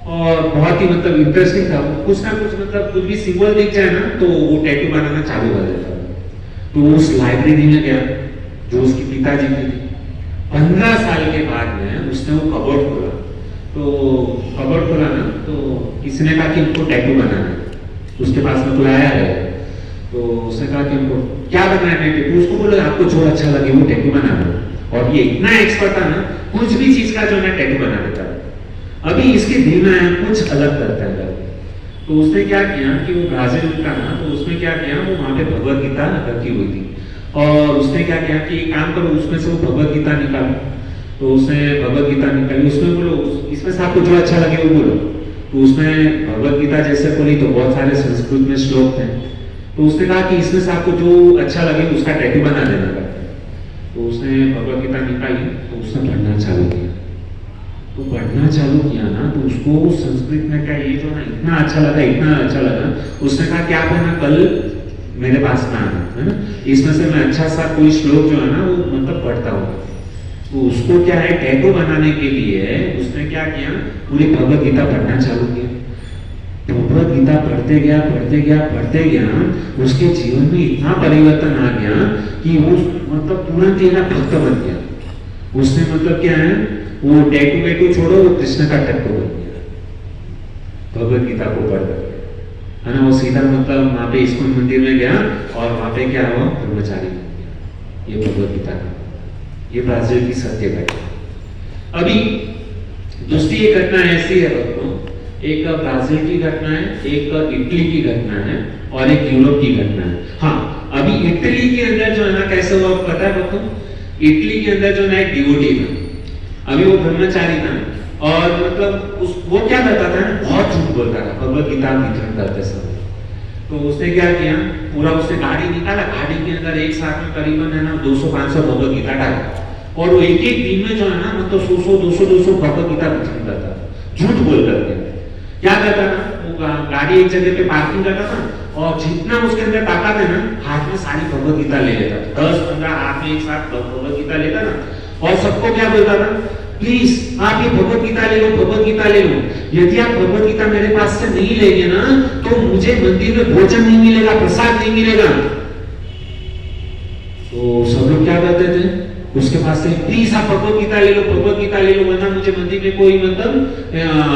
Speaker 1: और बहुत ही मतलब इंटरेस्टिंग था, कुछ ना कुछ मतलब कुछ भी सिंबल दिख जाए ना तो वो टैटू बनाना चालू कर देता। तो उस लाइब्रेरी में गया जो उसकी पिताजी की थी। 15 साल के बाद में उसने वो कबोर्ड खोला, तो कबोर्ड खोला ना, तो किसी ने कहा कि हमको टैटू बनाना है। उसके पास में कोई आया है, तो उसने कहा कि हमको क्या बनाना है टैटू, उसको बोले आपको जो अच्छा लगे वो टैटू बना लो। और ये इतना एक्सपर्ट था ना, कुछ भी चीज का जो है टैटू बना देता है। अभी इसके दिल में कुछ अलग करता है। तो उसने क्या किया कि वो ब्राजील का ना, तो उसने क्या किया, वो वहां पे भगवत गीता रखी हुई थी और उसने क्या किया कि एक काम करो, उसमें से वो भगवत गीता निकालो। तो उसने भगवत गीता निकाली, उसमें बोलो इसमें से आपको जो अच्छा लगे वो बोलो। तो उसने भगवत गीता जैसे खोली तो बहुत सारे संस्कृत में श्लोक थे। तो उसने कहा कि इसमें से आपको जो अच्छा लगे उसका टैटू बना देना करके। तो उसने भगवत गीता निकाली, तो उसने पढ़ना चालू किया। तो पढ़ना चालू किया ना, तो उसको संस्कृत में क्या ये जो ना इतना अच्छा लगा, इतना अच्छा लगा। उसने कहा कि आप है ना कल मेरे पास में आना, है ना, इसमें से मैं अच्छा सा कोई श्लोक जो है ना वो मतलब पढ़ता हूँ। तो उसको क्या है, टैटू बनाने के लिए उसने क्या किया, पूरी भगवत गीता पढ़ना चालू किया। भगवत गीता पढ़ते गया पढ़ते गया पढ़ते गया, उसके जीवन में इतना परिवर्तन आ गया कि वो मतलब तुरंत ही ना भक्त बन गया। उसने मतलब क्या है, वो टैटू वेटू छोड़ो, वो कृष्ण का टैटू बन गया भगवत गीता को पढ़कर, है ना। वो सीधा मतलब वहां पे इस्कॉन मंदिर में गया और वहां पे क्या हुआ, ब्रह्मचारी बन गया। ये भगवत गीता का, ये ब्राजील की सत्य घटना। अभी दूसरी एक घटना ऐसी है दोस्तों, एक ब्राजील की घटना है, एक इटली की घटना है और एक यूरोप की घटना है। हाँ, अभी इटली के अंदर जो है ना कैसे हुआ पता है दोस्तों, इटली के अंदर जो है एक डिवोटी था। अभी वो ब्रह्मचारी था और मतलब वो क्या करता था, बहुत झूठ बोलता था भगवत गीता वितरण करते समय। तो उसने क्या किया, पूरा उसने गाड़ी निकाला, गाड़ी के अंदर एक साथ में करीबन है ना 200-500 भगवत गीता डाला और वो एक एक दिन में जो है ना मतलब 100-200 भगवत गीता वितरण करता था, झूठ बोल करके। क्या करता था, वो गाड़ी एक जगह पे पार्किंग करता था और जितना उसके अंदर ताकत है ना, हाथ में सारी भगवत गीता ले लेता था। 10-15 हाथ में एक साथ भगवत गीता लेता ना, और सबको क्या बोलता था, प्लीज आप ये भगवत गीता ले लो, भगवत गीता ले लो। यदि आप भगवत गीता मेरे पास से नहीं लेंगे ना, तो मुझे मंदिर में भोजन नहीं मिलेगा, प्रसाद नहीं मिलेगा। तो सब लोग क्या करते थे, उसके पास से प्लीज आप भगवत गीता ले लो, भगवत गीता ले लो, वरना मुझे मंदिर में कोई मतलब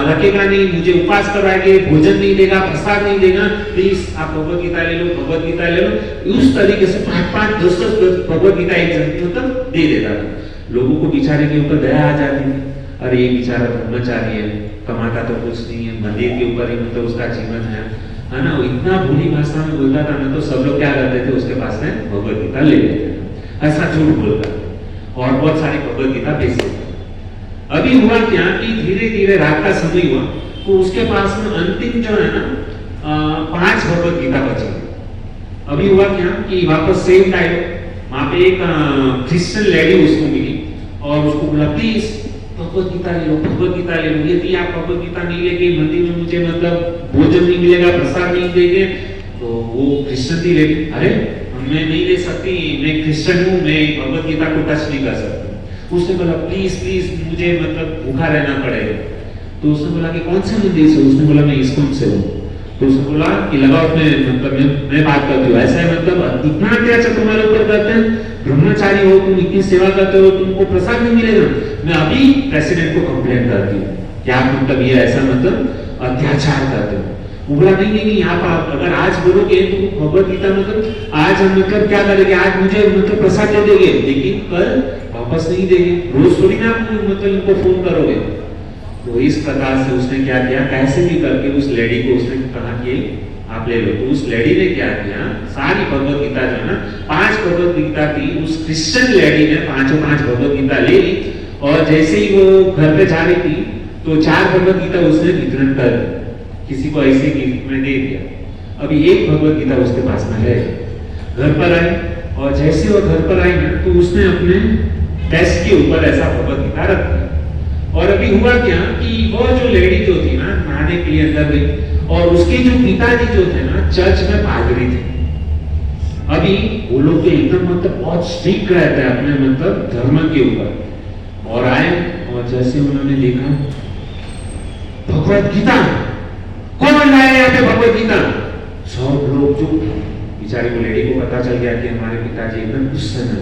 Speaker 1: रखेगा नहीं, मुझे उपवास करवाएंगे, भोजन नहीं देगा, प्रसाद नहीं देगा, प्लीज आप भगवत गीता ले लो, भगवत गीता ले लो। उस तरीके से 5-5, 10-10 भगवत गीता एक जन मतलब दे देता था। लोगों को बेचारे के ऊपर दया आ जाती थी, अरे ये बेचारा ब्रह्मचारी है, कमाता तो कुछ नहीं है, मंदिर के ऊपर ही मतलब उसका जीवन है ना। इतना भूरी भाषा में बोलता था ना, तो सब लोग क्या करते थे, उसके पास में भगवत गीता ले लेते थे, ऐसा झूठ बोलता और बहुत सारी भगवत गीता बेच देता। अभी हुआ क्या कि धीरे धीरे रात का समय हुआ, तो उसके पास में अंतिम जो है ना 5 भगवत गीता बची। अभी हुआ क्या कि वापस सेम टाइम वहां पे एक क्रिश्चियन लेडी उसको मिली और उसको बोला, प्लीज भगवत गीता ले लो, भगवत गीता ले लो, यदि आप भगवत गीता नहीं लेके मंदिर में मुझे मतलब भोजन नहीं मिलेगा, प्रसाद नहीं देंगे। तो वो क्रिश्चियन थी लेडी, अरे मैं नहीं ले सकती, मैं क्रिश्चियन हूँ, मैं भगवत गीता को टच नहीं कर सकती। उसने बोला प्लीज प्लीज मुझे मतलब भूखा रहना पड़ेगा। तो उसने बोला कि कौन से मंदिर से? उसने बोला मैं इस्कॉन से हूँ। तो उसने बोला कि लगाओ मतलब मैं बात करती हूँ, ऐसा है मतलब इतना अत्याचार तुम्हारे ऊपर करते हैं, ब्रह्मचारी हो तुम, इतनी सेवा करते हो, तुमको प्रसाद नहीं मिलेगा, मैं अभी प्रेसिडेंट को कंप्लेंट करती हूँ क्या मतलब ये ऐसा मतलब अत्याचार करते हो। वो बोला नहीं नहीं नहीं, आप अगर आज बोलोगे तो भगवत गीता मतलब आज हम मतलब क्या करेंगे, आज मुझे मतलब प्रसाद दे देंगे, लेकिन कल वापस नहीं देंगे, रोज थोड़ी ना आप मतलब इनको फोन करोगे। तो इस प्रकार से उसने क्या किया, कैसे भी करके उस लेडी को उसने कहा कि आप ले लो। तो उस लेडी ने क्या किया, सारी भगवत गीता जो है ना 5 भगवत गीता थी, उस क्रिश्चियन लेडी ने 5 भगवत गीता ले ली और जैसे ही वो घर पे जा रही थी तो 4 भगवत गीता उसने वितरण कर दी, किसी को ऐसे गिफ्ट में दे दिया। अभी एक भगवत गीता उसके पास में है। घर पर आई और जैसे वो घर पर आई ना, तो उसने अपने डेस्क के ऊपर ऐसा भगवत गीता रख दिया। और अभी हुआ क्या कि वो जो लेडी जो थी ना नहाने के लिए अंदर गई और उसके जो पिताजी जो थे ना चर्च में पादरी थे। अभी वो लोग तो एकदम मतलब बहुत स्ट्रिक्ट रहते हैं अपने मतलब धर्म के ऊपर। और आए और जैसे उन्होंने देखा भगवत गीता, कौन लाया यहाँ पे भगवत गीता? सब लोग जो बेचारी को लेडी को पता चल गया कि हमारे पिताजी एकदम गुस्से में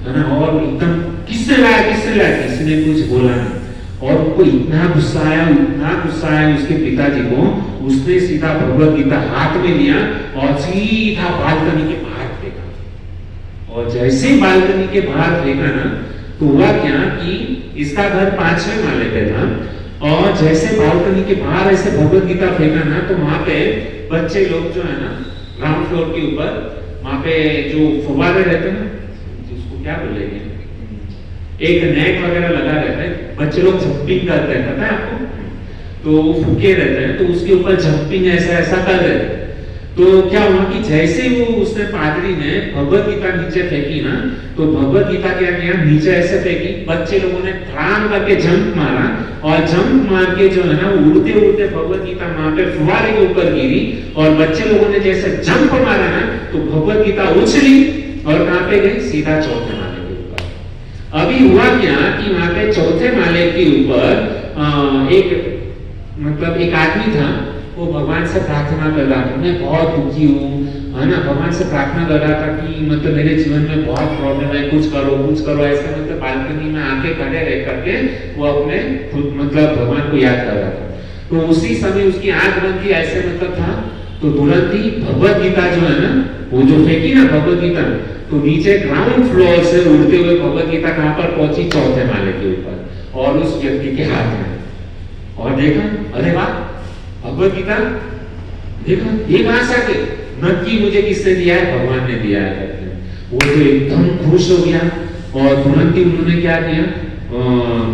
Speaker 1: है ना, और एकदम किसने लाया, किसी ने कुछ बोला नहीं। और उनको इतना गुस्सा आया उसके पिताजी को, उसने सीधा भगवत गीता हाथ में लिया और सीधा बालकनी के बाहर फेंका। और जैसे ही बालकनी के बाहर फेंका ना, तो हुआ क्या कि इसका घर 5वें माले पे था और जैसे बालकनी के बाहर ऐसे भगवत गीता फेंका ना, तो वहां पे बच्चे लोग जो है ना ग्राउंड फ्लोर के ऊपर वहां पे जो फुवारे रहते हैं, जिसको क्या बोलेंगे, एक नेट वगैरह लगा रहता है, बच्चे लोग जंपिंग करते हैं, पता है आपको? तो वो फूके रहते हैं, तो उसके ऊपर जंपिंग ऐसा कर रहे थे। तो क्या हुआ कि जैसे वो उसने पादरी ने भगवत गीता नीचे फेंकी ना, तो भगवत गीता क्या किया, नीचे ऐसे फेंकी, बच्चे लोगों ने धड़ाम करके जंप मारा और जंप मार के जो है ना उड़ते उड़ते भगवत गीता वहां पे फुवारे के ऊपर गिरी। और बच्चे लोगों ने जैसे जंप मारा ना, तो भगवत गीता उछली और कहां पे गई, सीधा 4थे माले के ऊपर। अभी हुआ क्या कि वहां पे 4थे माले के ऊपर एक आदमी था, वो भगवान से प्रार्थना कर रहा था, मैं बहुत दुखी हूँ है ना, भगवान से प्रार्थना कर रहा था कि मतलब मेरे जीवन में बहुत प्रॉब्लम है, कुछ करो ऐसा मतलब बालकनी में आके खड़े रह करके वो अपने खुद मतलब भगवान को याद कर रहा था। तो उसी समय उसकी आंख बंद थी ऐसे मतलब था, तो तुरंत ही भगवत गीता जो है ना, वो जो फेंकी ना भगवत गीता, तो नीचे ग्राउंड फ्लोर से उड़ते हुए भगवत गीता कहां पर पहुंची, 4थे माले के ऊपर और उस व्यक्ति के हाथ में। और देखा, अरे वाह भगवत गीता, देखा ये कहां से आ गई, नक्की मुझे किसने दिया है, भगवान ने दिया है। वो तो एकदम खुश हो गया और तुरंत ही उन्होंने क्या किया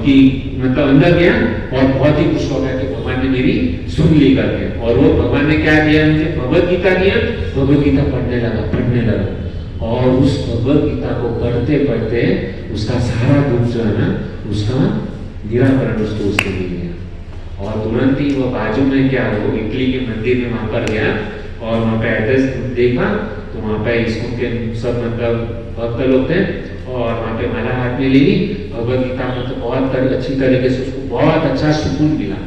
Speaker 1: कि मतलब अंदर गया और बहुत ही खुश हो गया कि भगवान ने मेरी सुन ली करके। और वो भगवान ने क्या दिया, मुझे भगवत गीता दिया, भगवत गीता पढ़ने लगा और उस भगवत गीता को पढ़ते पढ़ते उसका सारा दुख जो है ना, उसका निराकरण उसको उसने मिल गया। और तुरंत ही वो बाजू में क्या वो इटली के मंदिर में वहां पर गया और वहां पे एड्रेस देखा तो वहां पे इसको के सब मतलब भक्त लोग थे और वहां पे माला हाथ में ली भगवत गीता मतलब बहुत अच्छी तरीके से उसको बहुत अच्छा सुकून मिला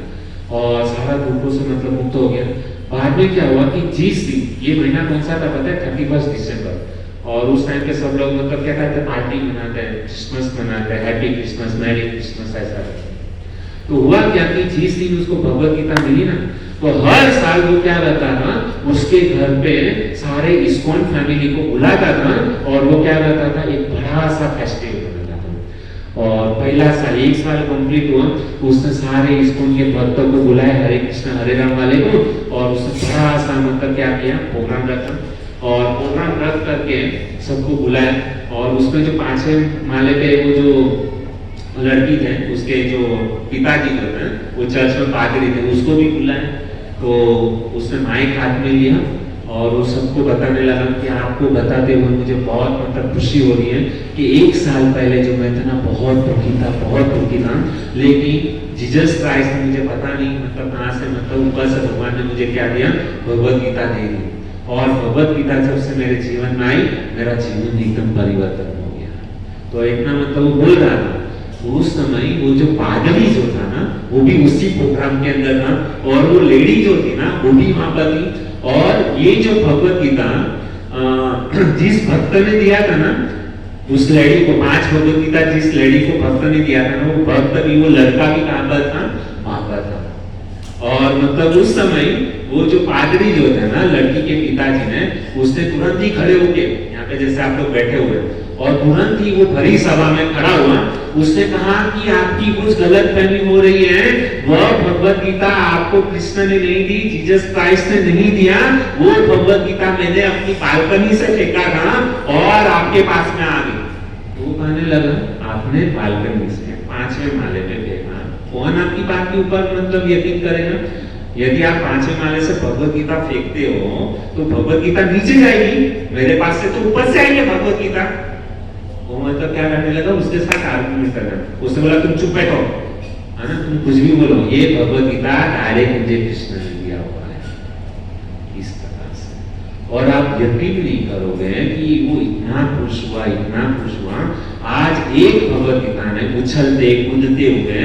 Speaker 1: और सारा दुखों से मतलब मुक्त हो गया। बाद में क्या हुआ कि जिस दिन ये महीना कौन सा था पता है 31 दिसंबर और उस टाइम पे सब लोग मतलब क्या कहते हैं पार्टी मनाते हैं क्रिसमस मनाते हैं हैप्पी क्रिसमस मैरी क्रिसमस ऐसा। तो हुआ क्या कि जिस दिन उसको भगवत गीता मिली ना तो हर साल वो क्या रहता था उसके घर पे सारे इस्कॉन फैमिली को बुलाता था और वो क्या रहता था एक बड़ा सा फेस्टिवल बनाता था। और पहला साल एक साल कंप्लीट हुआ उसने सारे इस्कॉन के भक्तों को बुलाया हरे कृष्ण हरे राम वाले को और उसने बड़ा सा मतलब क्या किया प्रोग्राम रखा और प्रोग्राम रख करके सबको बुलाया और उसमें जो 5वें माले पे वो जो लड़की थे उसके जो पिताजी जो थे वो चर्च में पादरी थे उसको भी बुलाया। तो उसने माइक हाथ में लिया और वो सबको बताने लगा कि आपको बताते हुए मुझे बहुत मतलब खुशी हो रही है कि एक साल पहले जो मैं था ना बहुत दुखी था लेकिन जीसस क्राइस्ट ने मुझे पता नहीं मतलब कहाँ से मतलब ऊपर से भगवान ने मुझे क्या दिया भगवत गीता दे दी और भगवत गीता जब से मेरे जीवन में आई मेरा जीवन एकदम परिवर्तन हो गया। तो इतना मतलब वो बोल रहा था उस समय वो जो पादरी जो था ना वो भी उसी प्रोग्राम के अंदर था और वो लेडी जो थी ना वो भी वहां पर थी और ये जो भगवत गीता जिस भक्त ने दिया था ना उस लेडी को 5 भगवत गीता जिस लेडी को भक्त ने दिया था ना वो भक्त भी वो लड़का भी कहां पर था वहां पर था। और मतलब उस समय वो जो पादरी जो थे ना लड़की के पिताजी ने उसने तुरंत ही खड़े होके यहाँ पे जैसे आप लोग बैठे हुए और तुरंत ही वो भरी सभा में खड़ा हुआ उसने कहा कि आपकी कुछ गलत फहमी हो रही है वह भगवत गीता आपको कृष्ण ने नहीं दी जीसस क्राइस्ट ने नहीं दिया वो भगवत गीता मैंने अपनी बालकनी से फेंका था और आपके पास में आ गई। तो वो कहने लगा आपने बालकनी से 5वें माले में फेंका कौन आपकी बात के ऊपर मतलब यकीन करेगा। यदि आप 5वें माले से भगवत गीता फेंकते हो तो भगवत गीता नीचे जाएगी मेरे पास से तो ऊपर से आएगी भगवत गीता। वो मतलब क्या करने लगा उसके साथ आर्गुमेंट करना उसने बोला तुम चुप बैठो है ना तुम कुछ भी बोलो ये भगवत गीता डायरेक्ट मुझे कृष्ण ने दिया हुआ है इस प्रकार से। और आप यकीन नहीं करोगे कि वो इतना खुश हुआ आज एक भगवत गीता ने उछलते कूदते हुए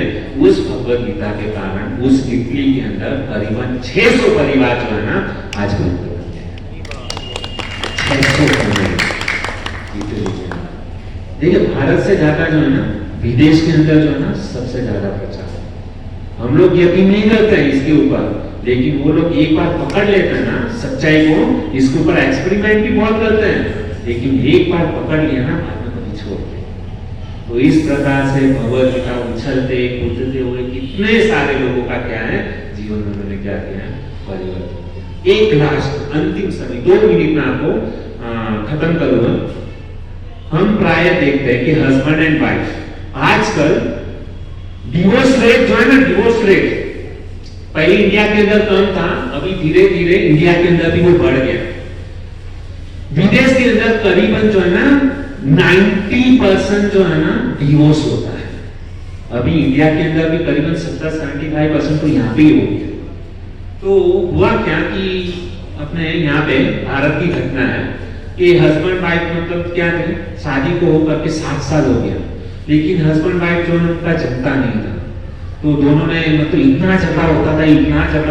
Speaker 1: उस भगवत गीता के कारण उस इटली के अंदर करीबन 600 परिवार जो है ना आज बन गए 600 देखिए भारत से ज्यादा जो है ना विदेश के अंदर जो है ना सबसे ज्यादा प्रचार है। हम लोग यकीन नहीं करते हैं इसके ऊपर लेकिन वो लोग एक बार पकड़ लेते हैं ना सच्चाई को इसके ऊपर एक्सपेरिमेंट भी बहुत करते हैं लेकिन एक बार पकड़ लिया ना बाद में कभी छोड़ते। तो इस प्रकार से भगवत गीता उछलते कूदते हुए कितने सारे लोगों का क्या है जीवन में उन्होंने क्या किया परिवर्तन। एक लास्ट अंतिम समय 2 मिनट में आपको खत्म करूंगा। हम प्राय देखते हैं कि हस्बैंड एंड वाइफ आजकल डिवोर्स रेट जो है ना डिवोर्स रेट पहले इंडिया के अंदर कम था अभी धीरे धीरे इंडिया के अंदर भी वो बढ़ गया। विदेश के अंदर करीबन जो है ना 90% जो है ना डिवोर्स होता है। अभी इंडिया के अंदर भी करीबन 70-75% तो यहाँ पे हो गया। तो हुआ क्या कि अपने यहाँ पे भारत की घटना है कि हस्बैंड वाइफ मतलब क्या थे शादी को होकर के 7 साल हो गया लेकिन हस्बैंड वाइफ जो है उनका जमता नहीं था। तो दोनों ने मतलब इतना झगड़ा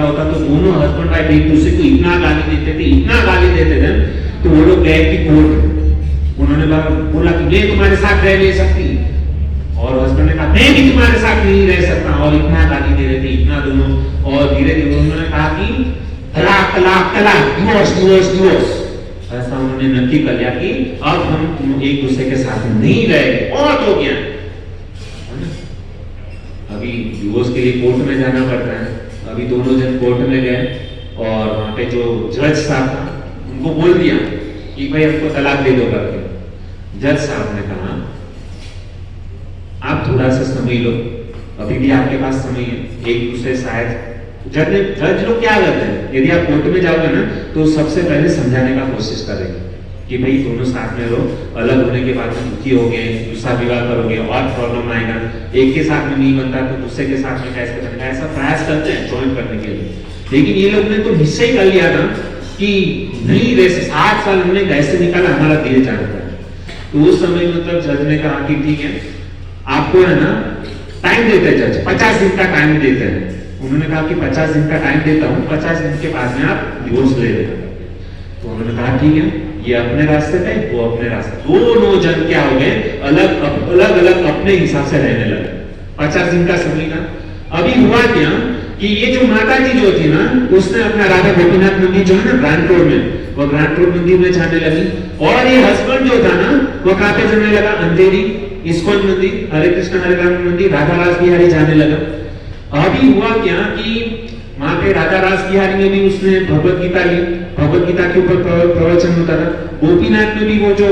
Speaker 1: होता तो दोनों हस्बैंड वाइफ एक दूसरे को इतना गाली देते थे तो वो लोग गए कि कोर्ट उन्होंने बोला कि मैं तुम्हारे साथ रह नहीं सकती और हस्बैंड ने कहा मैं भी तुम्हारे साथ नहीं रह सकता और इतना गाली दे रहे थे इतना दोनों और धीरे धीरे उन्होंने कहा कि तलाक डिवोर्स ऐसा उन्होंने नक्की कर लिया कि अब हम एक दूसरे के साथ नहीं रहेंगे बहुत हो गया। अभी डिवोर्स के लिए कोर्ट में जाना पड़ता है। अभी दोनों जन कोर्ट में गए और वहां पे जो जज साहब था उनको बोल दिया कि भाई हमको तलाक दे दो करके। जज साहब ने कहा आप थोड़ा सा समय लो अभी भी आपके पास समय है एक दूसरे शायद जज लोग क्या करते हैं यदि आप कोर्ट में जाओगे ना तो सबसे पहले समझाने का कोशिश करेंगे कि भाई दोनों साथ में रहो, अलग होने के बाद में दुखी हो गए, दूसरा विवाह करोगे और प्रॉब्लम आएगा, एक के साथ में नहीं बनता तो दूसरे के साथ में कैसे बनेगा, ऐसा प्रयास करते हैं ज्वाइन करने के लिए। लेकिन ये लोग ने तो निश्चय कर लिया था कि नहीं, वैसे 7 साल हमने कैसे निकाला, हमारा दिल जानता है। तो उस समय मतलब जज ने कहा कि ठीक है, आपको है ना टाइम देते हैं जज, 50 दिन का टाइम देते हैं। उन्होंने कहा कि 50 दिन का टाइम देता हूँ, 50 दिन के बाद में आप डिवोर्स ले लेना। तो उन्होंने कहा ठीक है, ये अपने रास्ते पे, वो अपने रास्ते। दोनों जन क्या हो गए, अलग अलग अपने हिसाब से रहने लगे। 50 दिन का समय था। अभी हुआ क्या कि ये जो माता जी जो थी ना, उसने अपना राधा गोपीनाथ मंदिर जो है ना ग्रांट रोड में, वो ग्रांट रोड मंदिर में जाने लगी। और ये हस्बैंड जो था ना, वो कहाँ पे जाने लगा, अंधेरी इस्कॉन मंदिर, हरे कृष्ण हरे राम मंदिर, राधा रास बिहारी जाने लगा। अभी हुआ क्या कि वहां पे राधा रास बिहारी में भी उसने भगवत गीता ली, भगवत गीता के ऊपर प्रवचन होता था। गोपीनाथ में भी वो जो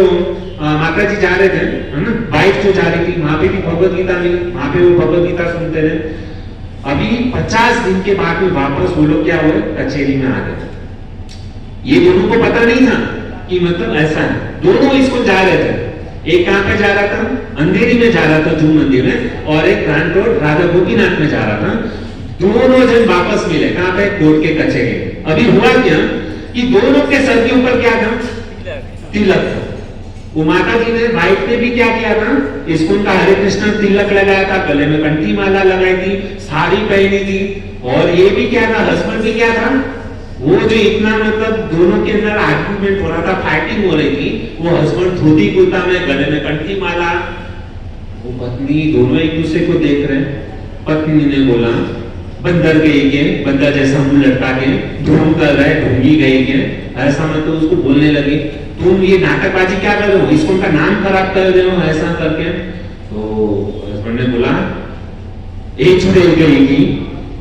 Speaker 1: माता जी जा रहे थे, है ना, बाइक जो जा रही थी, वहां पे भी भगवत गीता मिली, वहां पे वो भगवत गीता सुनते थे। अभी 50 दिन के बाद में वापस वो लोग क्या हुए, कचेरी में आ गए। ये दोनों को पता नहीं था कि मतलब ऐसा है, दोनों इसको जा रहे थे। एक कहां पे जा रहा था, अंधेरी में जा रहा था जू मंदिर में, और एक ग्रांट रोड राधा गोपीनाथ में जा रहा था। दोनों जन वापस मिले, कहां पे, कोर्ट के कचेरी। अभी हुआ क्या कि दोनों के सर के ऊपर क्या था, तिलक था। वो माता जी ने, वाइफ ने भी क्या किया था, इसको उनका हरे कृष्ण तिलक लगाया था, गले में कंठी माला लगाई थी, साड़ी पहनी थी। और ये भी क्या था, हस्बैंड भी क्या था, वो जो इतना मतलब दोनों के अंदर आर्गुमेंट हो रहा था, फाइटिंग हो रही थी, वो हस्बैंड धोती कुर्ता में, गले में कंठी माला, वो पत्नी, दोनों एक दूसरे को देख रहे। पत्नी ने बोला, बंदर गई के, बंदर जैसा मुंह लटका के धूम कर रहे, ढूंगी गई के, ऐसा मतलब उसको बोलने लगी, तुम ये नाटकबाजी क्या कर रहे हो, इसको उनका नाम खराब कर रहे हो, ऐसा करके। तो हस्बैंड ने बोला, एक छुड़ेल गई थी,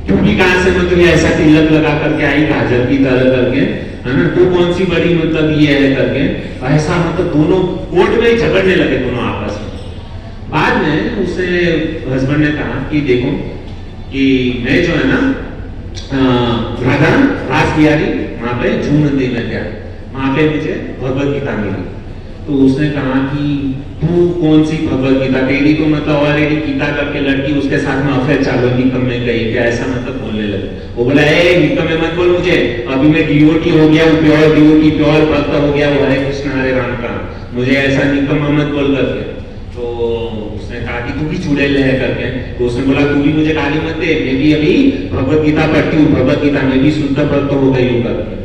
Speaker 1: क्योंकि कहां से मतलब ऐसा तिलक लगा करके आई, काजल की तरह करके, है ना, तो कौन सी बड़ी मतलब ये है करके, ऐसा मतलब दोनों कोर्ट में झगड़ने लगे दोनों आपस में। बाद में उसने, हस्बैंड ने कहा कि देखो कि मैं जो है ना राधा रास बिहारी वहां पे जू मंदिर में गया, वहां पे मुझे भगवत गीता मिली। तो उसने कहा कि तू कौन सी भगवत गीता, तेरी तो मतलब ऑलरेडी गीता करके लड़की उसके साथ में अफेयर चालू, निकम में गई क्या, ऐसा मतलब बोलने लगे। वो बोला, ए निकम में मत बोल मुझे, अभी मैं डिवोटी हो गया, प्योर डिवोटी, प्योर भक्त हो गया, वो हरे कृष्ण हरे राम का, मुझे ऐसा निकम मत बोल करके। तो उसने कहा कि तू भी चुड़ैल है करके। तो उसने बोला, तू भी मुझे गाली मत दे, मैं भी अभी भगवत गीता पढ़ती हूँ, भगवत गीता में भी शुद्ध भक्त हो गई हूँ करके।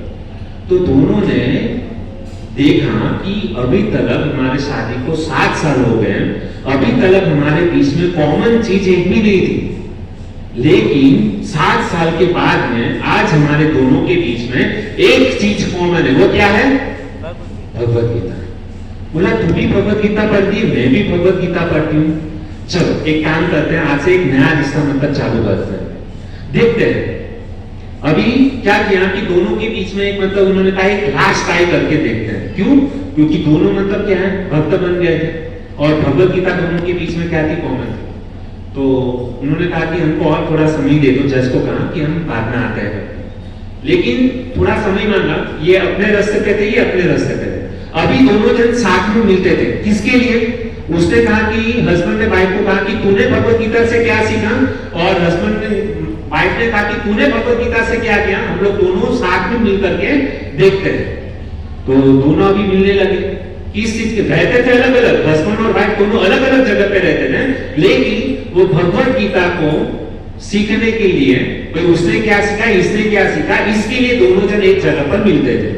Speaker 1: तो दोनों ने देखा कि अभी तक हमारे शादी को 7 साल हो गए, अभी तक हमारे बीच में कॉमन चीज एक भी नहीं थी। लेकिन 7 साल के बाद में आज हमारे दोनों के बीच में एक चीज कॉमन है, वो क्या है, भगवत गीता। बोला, तू भी भगवत गीता पढ़ती है, मैं भी भगवत गीता पढ़ती हूँ, चलो एक काम करते हैं, आज से एक नया रिश्ता मतलब चालू करते हैं, देखते हैं। अभी क्या किया कि दोनों के बीच में एक मतलब उन्होंने कहा एक लास्ट ट्राई करके देखते हैं। क्यों? क्योंकि दोनों मतलब क्या है, भक्त बन गए थे, और भगवत गीता दोनों के बीच में क्या थी, कॉमन थी। तो उन्होंने कहा कि हमको और थोड़ा समय दे दो, जज को कहा कि हम बाद में आते हैं। लेकिन थोड़ा समय मांगा, ये अपने रास्ते पे थे, ये अपने रास्ते पे थे। अभी दोनों जन साथ में मिलते थे, किसके लिए? उसने कहा कि, हस्बैंड ने वाइफ को कहा कि तूने भगवत गीता से क्या सीखा, और हस्बैंड ने वाइफ ने कहा कि तूने भगवत गीता से क्या किया, हम लोग दोनों साथ में मिल करके देखते हैं। तो दोनों अभी मिलने लगे। किस चीज के, रहते थे अलग अलग, हस्बैंड और वाइफ दोनों अलग अलग जगह पे रहते थे, लेकिन वो भगवत गीता को सीखने के लिए, भाई उसने क्या सीखा, इसने क्या सीखा, इसके लिए दोनों जन एक जगह पर मिलते थे।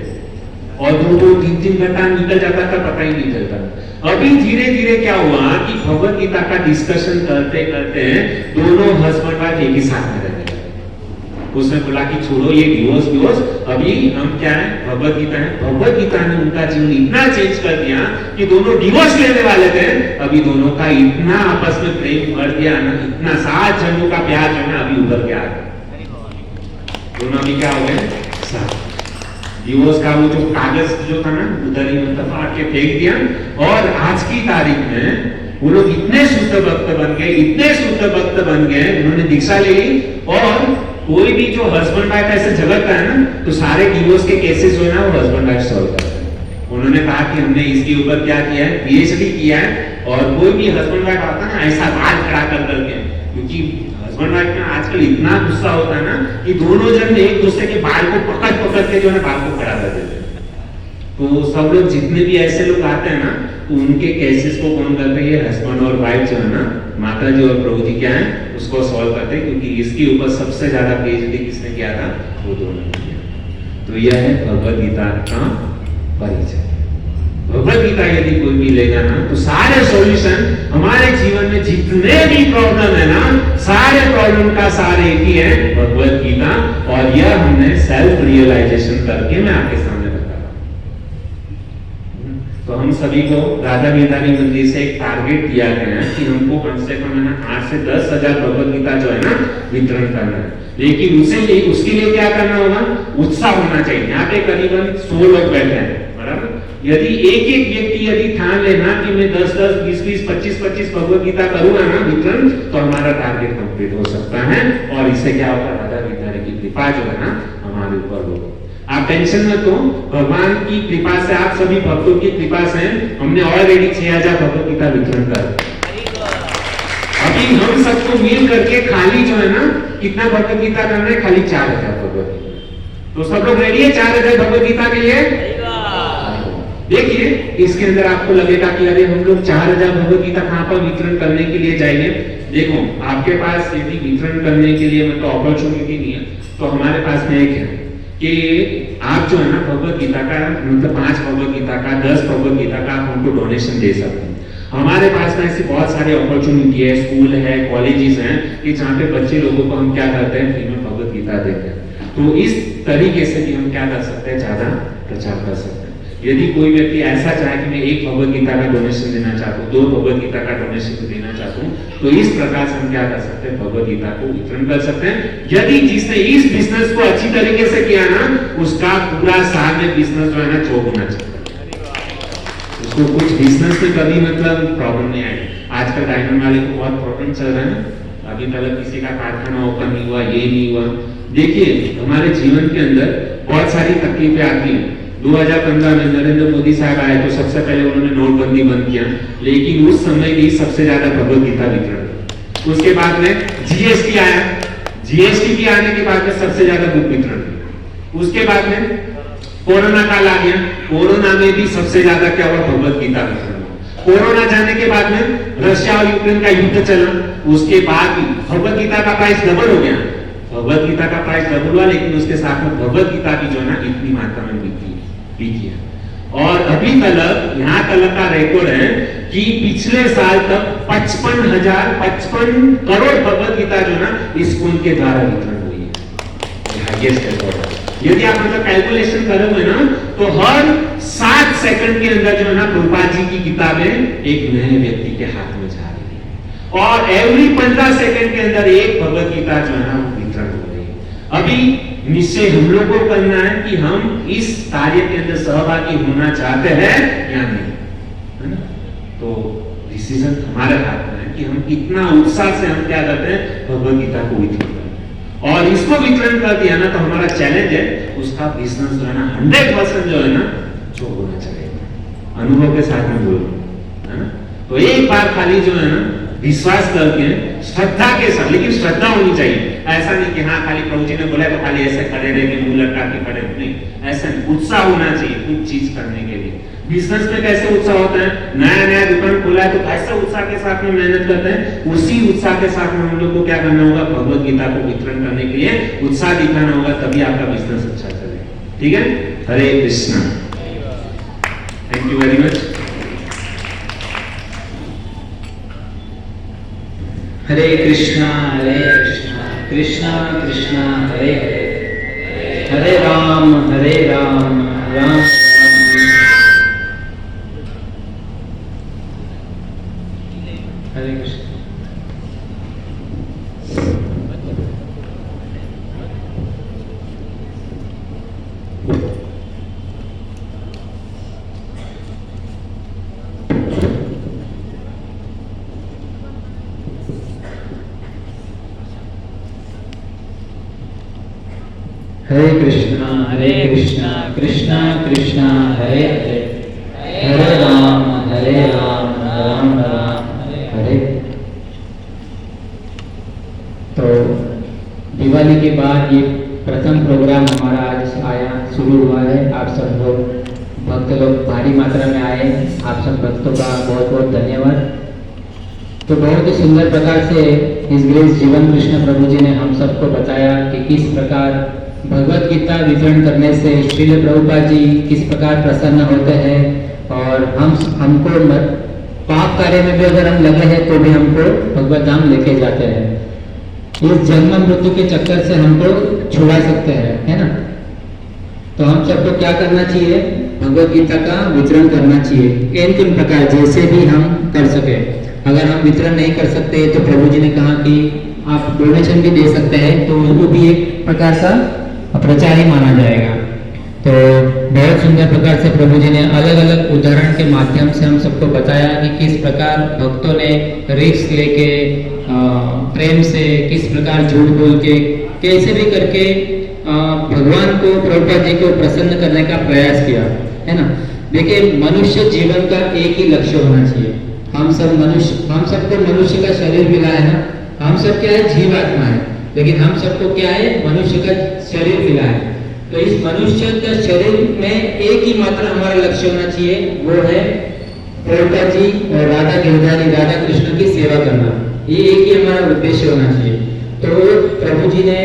Speaker 1: और 2-3 घंटा निकल जाता था, पता ही नहीं चलता। अभी धीरे धीरे क्या हुआ कि भगवत गीता का डिस्कशन करते करते दोनों हस्बैंड वाइफ एक ही साथ में रहने लगे। उसने बोला कि छोड़ो ये डिवोर्स, अभी हम क्या है, भगवत गीता है। भगवत गीता ने उनका जीवन इतना चेंज कर दिया कि दोनों डिवोर्स लेने वाले थे, अभी दोनों का इतना आपस में प्रेम बढ़ गया ना, इतना 7 जन्मों का प्यार जो है अभी उभर के आ गया। दोनों अभी क्या हो गए, साथ। डिवोर्स का वो जो कागज जो था ना, उधर ही मतलब फाड़ के फेंक दिया। और आज की तारीख में वो लोग इतने शुद्ध भक्त बन गए, इतने शुद्ध भक्त बन गए, उन्होंने दीक्षा ले ली। और कोई भी जो हस्बैंड वाइफ ऐसे झगड़ता है ना, तो सारे डिवोर्स के केसेस जो है ना, वो हस्बैंड वाइफ सॉल्व करते हैं। उन्होंने कहा कि हमने इसके ऊपर क्या किया है, पीएचडी किया है, और कोई भी हस्बैंड वाइफ आता है ना ऐसा बाल खड़ा कर करके, क्योंकि हस्बैंड वाइफ में आजकल इतना गुस्सा होता है ना कि दोनों जन एक दूसरे के बाल को पकड़ पकड़ के जो है बाल को खड़ा कर देते हैं। तो सब लोग जितने भी ऐसे लोग आते हैं ना, तो उनके केसेस को कौन करते हैं, ये हस्बैंड और वाइफ जो है ना, माता जी और प्रभु जी क्या है उसको सॉल्व करते हैं, क्योंकि इसके ऊपर सबसे ज्यादा पीएचडी किसने किया था, वो दोनों ने किया। तो यह है भगवद गीता का परिचय। भगवद गीता यदि कोई भी लेगा ना, तो सारे सॉल्यूशन हमारे जीवन में जितने भी प्रॉब्लम है ना, सारे प्रॉब्लम का सार एक ही है, भगवद गीता। और यह हमने सेल्फ रियलाइजेशन करके मैं आपके सामने बता रहा हूं। तो हम सभी को राधा गिरधारी मंदिर से एक टारगेट दिया गया है कि हमको कम से कम 8 से 10 हजार भगवद गीता जो है ना वितरण करना है। लेकिन उसके लिए क्या करना होगा, उत्साह होना चाहिए। यहाँ पे करीबन 100 लोग बैठे हैं, बराबर। यदि एक एक व्यक्ति यदि ठान लेना कि मैं 10-10, 20-20, 25-25 भगवद गीता करूंगा ना वितरण, तो हमारा टारगेट कंप्लीट हो सकता है। और इससे क्या होगा, राधा गिरधारी की कृपा जो है ना हमारे ऊपर होगी। आप टेंशन मत लो, भगवान की कृपा से, आप सभी भक्तों की कृपा से हमने ऑलरेडी 6000 भगवद गीता वितरण कर। अभी हम सबको मिल करके खाली जो है ना कितना भगवद गीता करना है, खाली 4000 भगवद गीता। तो सब लोग रेडी है 4000 भगवद गीता के लिए? देखिए इसके अंदर आपको लगेगा कि अरे हम लोग 4000 भगवद गीता कहां पर वितरण करने के लिए जाएंगे। देखो आपके पास यदि वितरण करने के लिए मतलब अपॉर्चुनिटी नहीं है, तो हमारे पास में एक है कि आप जो है ना भगवद गीता का मतलब 5 भगवद गीता का, 10 भगवद गीता का आप हमको डोनेशन दे सकते हैं। हमारे पास में ऐसी बहुत सारी अपॉर्चुनिटी है, स्कूल है, कॉलेजेस हैं कि जहाँ पे बच्चे लोगों को हम क्या करते हैं, फ्री में भगवद गीता देते हैं। तो इस तरीके से भी हम क्या कर सकते हैं, ज्यादा प्रचार कर सकते हैं। यदि कोई व्यक्ति ऐसा चाहे कि मैं 1 भगवद गीता का डोनेशन देना चाहता हूँ, 2 भगवद गीता का डोनेशन देना चाहता हूँ, तो इस प्रकार से हम क्या कर सकते हैं, भगवद गीता को वितरण कर सकते हैं। यदि जिसने इस बिजनेस को अच्छी तरीके से किया ना, उसका पूरा साल में बिजनेस जो है ना चौगुना चलता है। उसको कुछ बिजनेस में कभी मतलब प्रॉब्लम नहीं आई। आजकल डायमंड वाले को बहुत प्रॉब्लम चल रहा है ना, अभी तक किसी का कारखाना ओपन नहीं हुआ, ये नहीं हुआ। देखिए हमारे जीवन के अंदर बहुत सारी तकलीफें आती हैं। 2015 में नरेंद्र मोदी साहब आए तो सबसे पहले उन्होंने नोटबंदी बंद किया, लेकिन उस समय भी सबसे ज्यादा भगवद गीता वितरण। उसके बाद में जीएसटी आया, जीएसटी के आने के बाद में सबसे ज्यादा बुक वितरण। उसके बाद में कोरोना काल आ गया, कोरोना में भी सबसे ज्यादा क्या हुआ, भगवद गीता वितरण। कोरोना जाने के बाद में रशिया और यूक्रेन का युद्ध चला, उसके बाद भी भगवद गीता का प्राइस डबल हो गया। भगवद गीता का प्राइस डबल हुआ, लेकिन उसके साथ में भगवद गीता की जो है ना इतनी मात्रा में बिकी है। और अभी तक यहाँ तक का रिकॉर्ड है कि पिछले साल तक 55 करोड़ भगवद गीता जो ना स्कूल के द्वारा वितरण हुई है। हाईएस्ट रिकॉर्ड है। यदि आप मतलब कैलकुलेशन करोगे ना, तो हर 7 सेकंड के अंदर जो है ना प्रभुपाद जी की किताबें एक नए व्यक्ति के हाथ में जा रही है, और एवरी 15 सेकंड के अंदर एक भगवद गीता जो है ना वितरण हो रही है। अभी निश्चय हम लोग को करना है कि हम इस कार्य के अंदर सहभागी होना चाहते हैं या नहीं, है ना। तो डिसीजन हमारे हाथ में है कि हम कितना उत्साह से हम क्या करते हैं, भगवद गीता को वितरण करते हैं। और इसको वितरण कर दिया ना, तो हमारा चैलेंज है उसका बिजनेस जो है ना 100% जो है ना जो होना चाहिए। अनुभव के साथ में बोलो, है ना। तो एक बार खाली जो है ना विश्वास करके, श्रद्धा के साथ, लेकिन श्रद्धा होनी चाहिए। ऐसा नहीं कि हाँ खाली प्रभु जी ने बोला तो खाली ऐसे खड़े रह के मुंह लटका के खड़े, नहीं, ऐसा नहीं। उत्साह होना चाहिए कुछ चीज करने के लिए। बिजनेस में कैसे उत्साह होता है, नया दुकान खोला है तो कैसे उत्साह के साथ में मेहनत करते हैं, उसी उत्साह के साथ में हम लोग को क्या करना होगा, भगवद गीता को वितरण करने के लिए उत्साह दिखाना होगा, तभी आपका बिजनेस अच्छा चलेगा। ठीक है, Hare Krishna, thank you very much.
Speaker 2: Hare Krishna Krishna Krishna Hare Hare, Hare Ram Ram Ram. Hare Krishna. Hare Krishna Krishna Krishna Hare Hare, तो दिवाली के बाद ये प्रथम प्रोग्राम हमारा आज आया शुरू हुआ है। आप सब लोग भक्त लोग भारी मात्रा में आए, आप सब भक्तों का बहुत बहुत धन्यवाद। तो बहुत ही सुंदर प्रकार से इस ग्रेस जीवन कृष्ण प्रभु जी ने हम सबको बताया कि किस प्रकार भगवत गीता वितरण करने से श्रील प्रभुपाद जी किस प्रकार प्रसन्न होते हैं, और हमको पाप कार्य में भी अगर हम लगे हैं तो भी हमको भगवत धाम लेके जाते हैं। इस जन्म मृत्यु के चक्कर से हमको छुड़ा सकते हैं, है ना। तो हम सबको क्या करना चाहिए, भगवत गीता का वितरण करना चाहिए इन 3 प्रकार जैसे भी हम कर सके। अगर हम वितरण नहीं कर सकते तो प्रभु जी ने कहा कि आप डोनेशन भी दे सकते हैं, तो उसको भी एक प्रकार का प्रचार ही माना जाएगा। तो बहुत सुंदर प्रकार से प्रभु जी ने अलग अलग उदाहरण के माध्यम से हम सबको बताया कि किस प्रकार भक्तों ने रिस्क लेके प्रेम से, किस प्रकार झूठ बोल के, कैसे भी करके भगवान को, प्रभुपाद जी को प्रसन्न करने का प्रयास किया, है ना। देखिए, मनुष्य जीवन का एक ही लक्ष्य होना चाहिए। हम सबको मनुष्य का शरीर मिला है ना, हम सब क्या है, जीवात्मा है, लेकिन हम सबको क्या है, मनुष्य का शरीर मिला है। तो इस मनुष्य का शरीर में एक ही मात्र हमारा लक्ष्य होना चाहिए, वो है प्रभुपाद जी और राधा गिरधारी राधा कृष्ण की सेवा करना। ये एक ही हमारा उद्देश्य होना चाहिए। तो प्रभु जी ने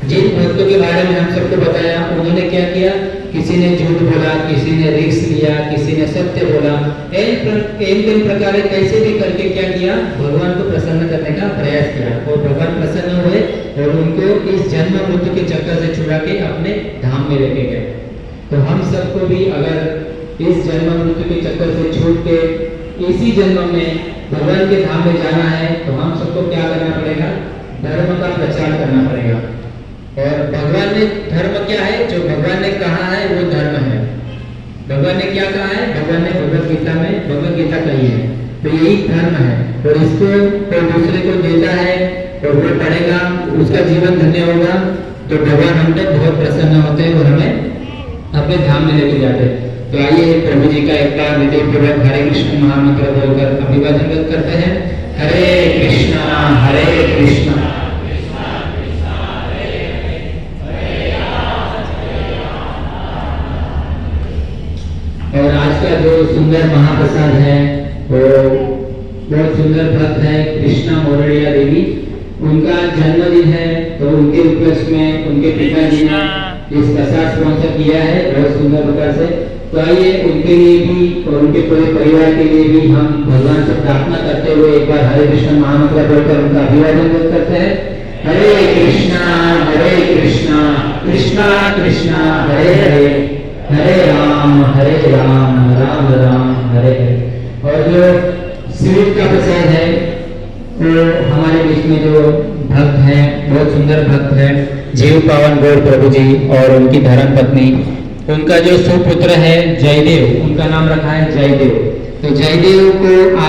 Speaker 2: जिन भक्तों के बारे में हम सबको बताया, उन्होंने क्या किया, किसी ने झूठ बोला, किसी ने रिस्क लिया, किसी ने सत्य बोला, इन प्रकार कैसे भी करके क्या किया, भगवान को प्रसन्न करने का प्रयास किया, और भगवान प्रसन्न हुए और उनको इस जन्म मृत्यु के चक्कर से छुड़ा के अपने धाम में लेके गए। तो हम सबको भी अगर इस जन्म मृत्यु के चक्कर से छूट के इसी जन्म में भगवान के धाम में जाना है, तो हम सबको क्या करना पड़ेगा, धर्म का प्रचार करना पड़ेगा। और भगवान ने धर्म क्या है, जो भगवान ने कहा है वो धर्म है। भगवान ने क्या कहा है, भगवान ने भगवत गीता में भगवत गीता कही है, तो यही धर्म है। और इसको कोई दूसरे को देता है और वो पढ़ेगा, उसका जीवन धन्य होगा, तो भगवान हम पे बहुत प्रसन्न होते हैं और हमें अपने धाम में लेके जाते हैं। तो आइए प्रभु जी का एक बार विधि पूर्वक हरे कृष्ण महामंत्र बोलकर अभिवादन करते हैं। हरे कृष्णा हरे कृष्णा और आज का जो सुंदर महाप्रसाद है वो बहुत सुंदर भक्त है कृष्णा मोरड़िया देवी, उनका जन्मदिन है, तो उनके उपलक्ष्य में उनके पिताजी ने इस प्रसाद स्पॉन्सर किया है बहुत सुंदर प्रकार से। तो आइए उनके लिए भी और उनके पूरे परिवार के लिए भी हम भगवान से प्रार्थना करते हुए एक बार हरे कृष्ण महामंत्र बोलकर उनका अभिवादन करते हैं। हरे कृष्णा कृष्णा कृष्णा हरे हरे, हरे राम राम राम हरे हरे। और जो स्वीट का प्रसाद है वो हमारे बीच में जो भक्त है, बहुत सुंदर भक्त है, जीव पावन गौर प्रभु जी और उनकी धर्म पत्नी, उनका जो सुपुत्र है जयदेव, उनका नाम रखा है जयदेव। तो जयदेव को आज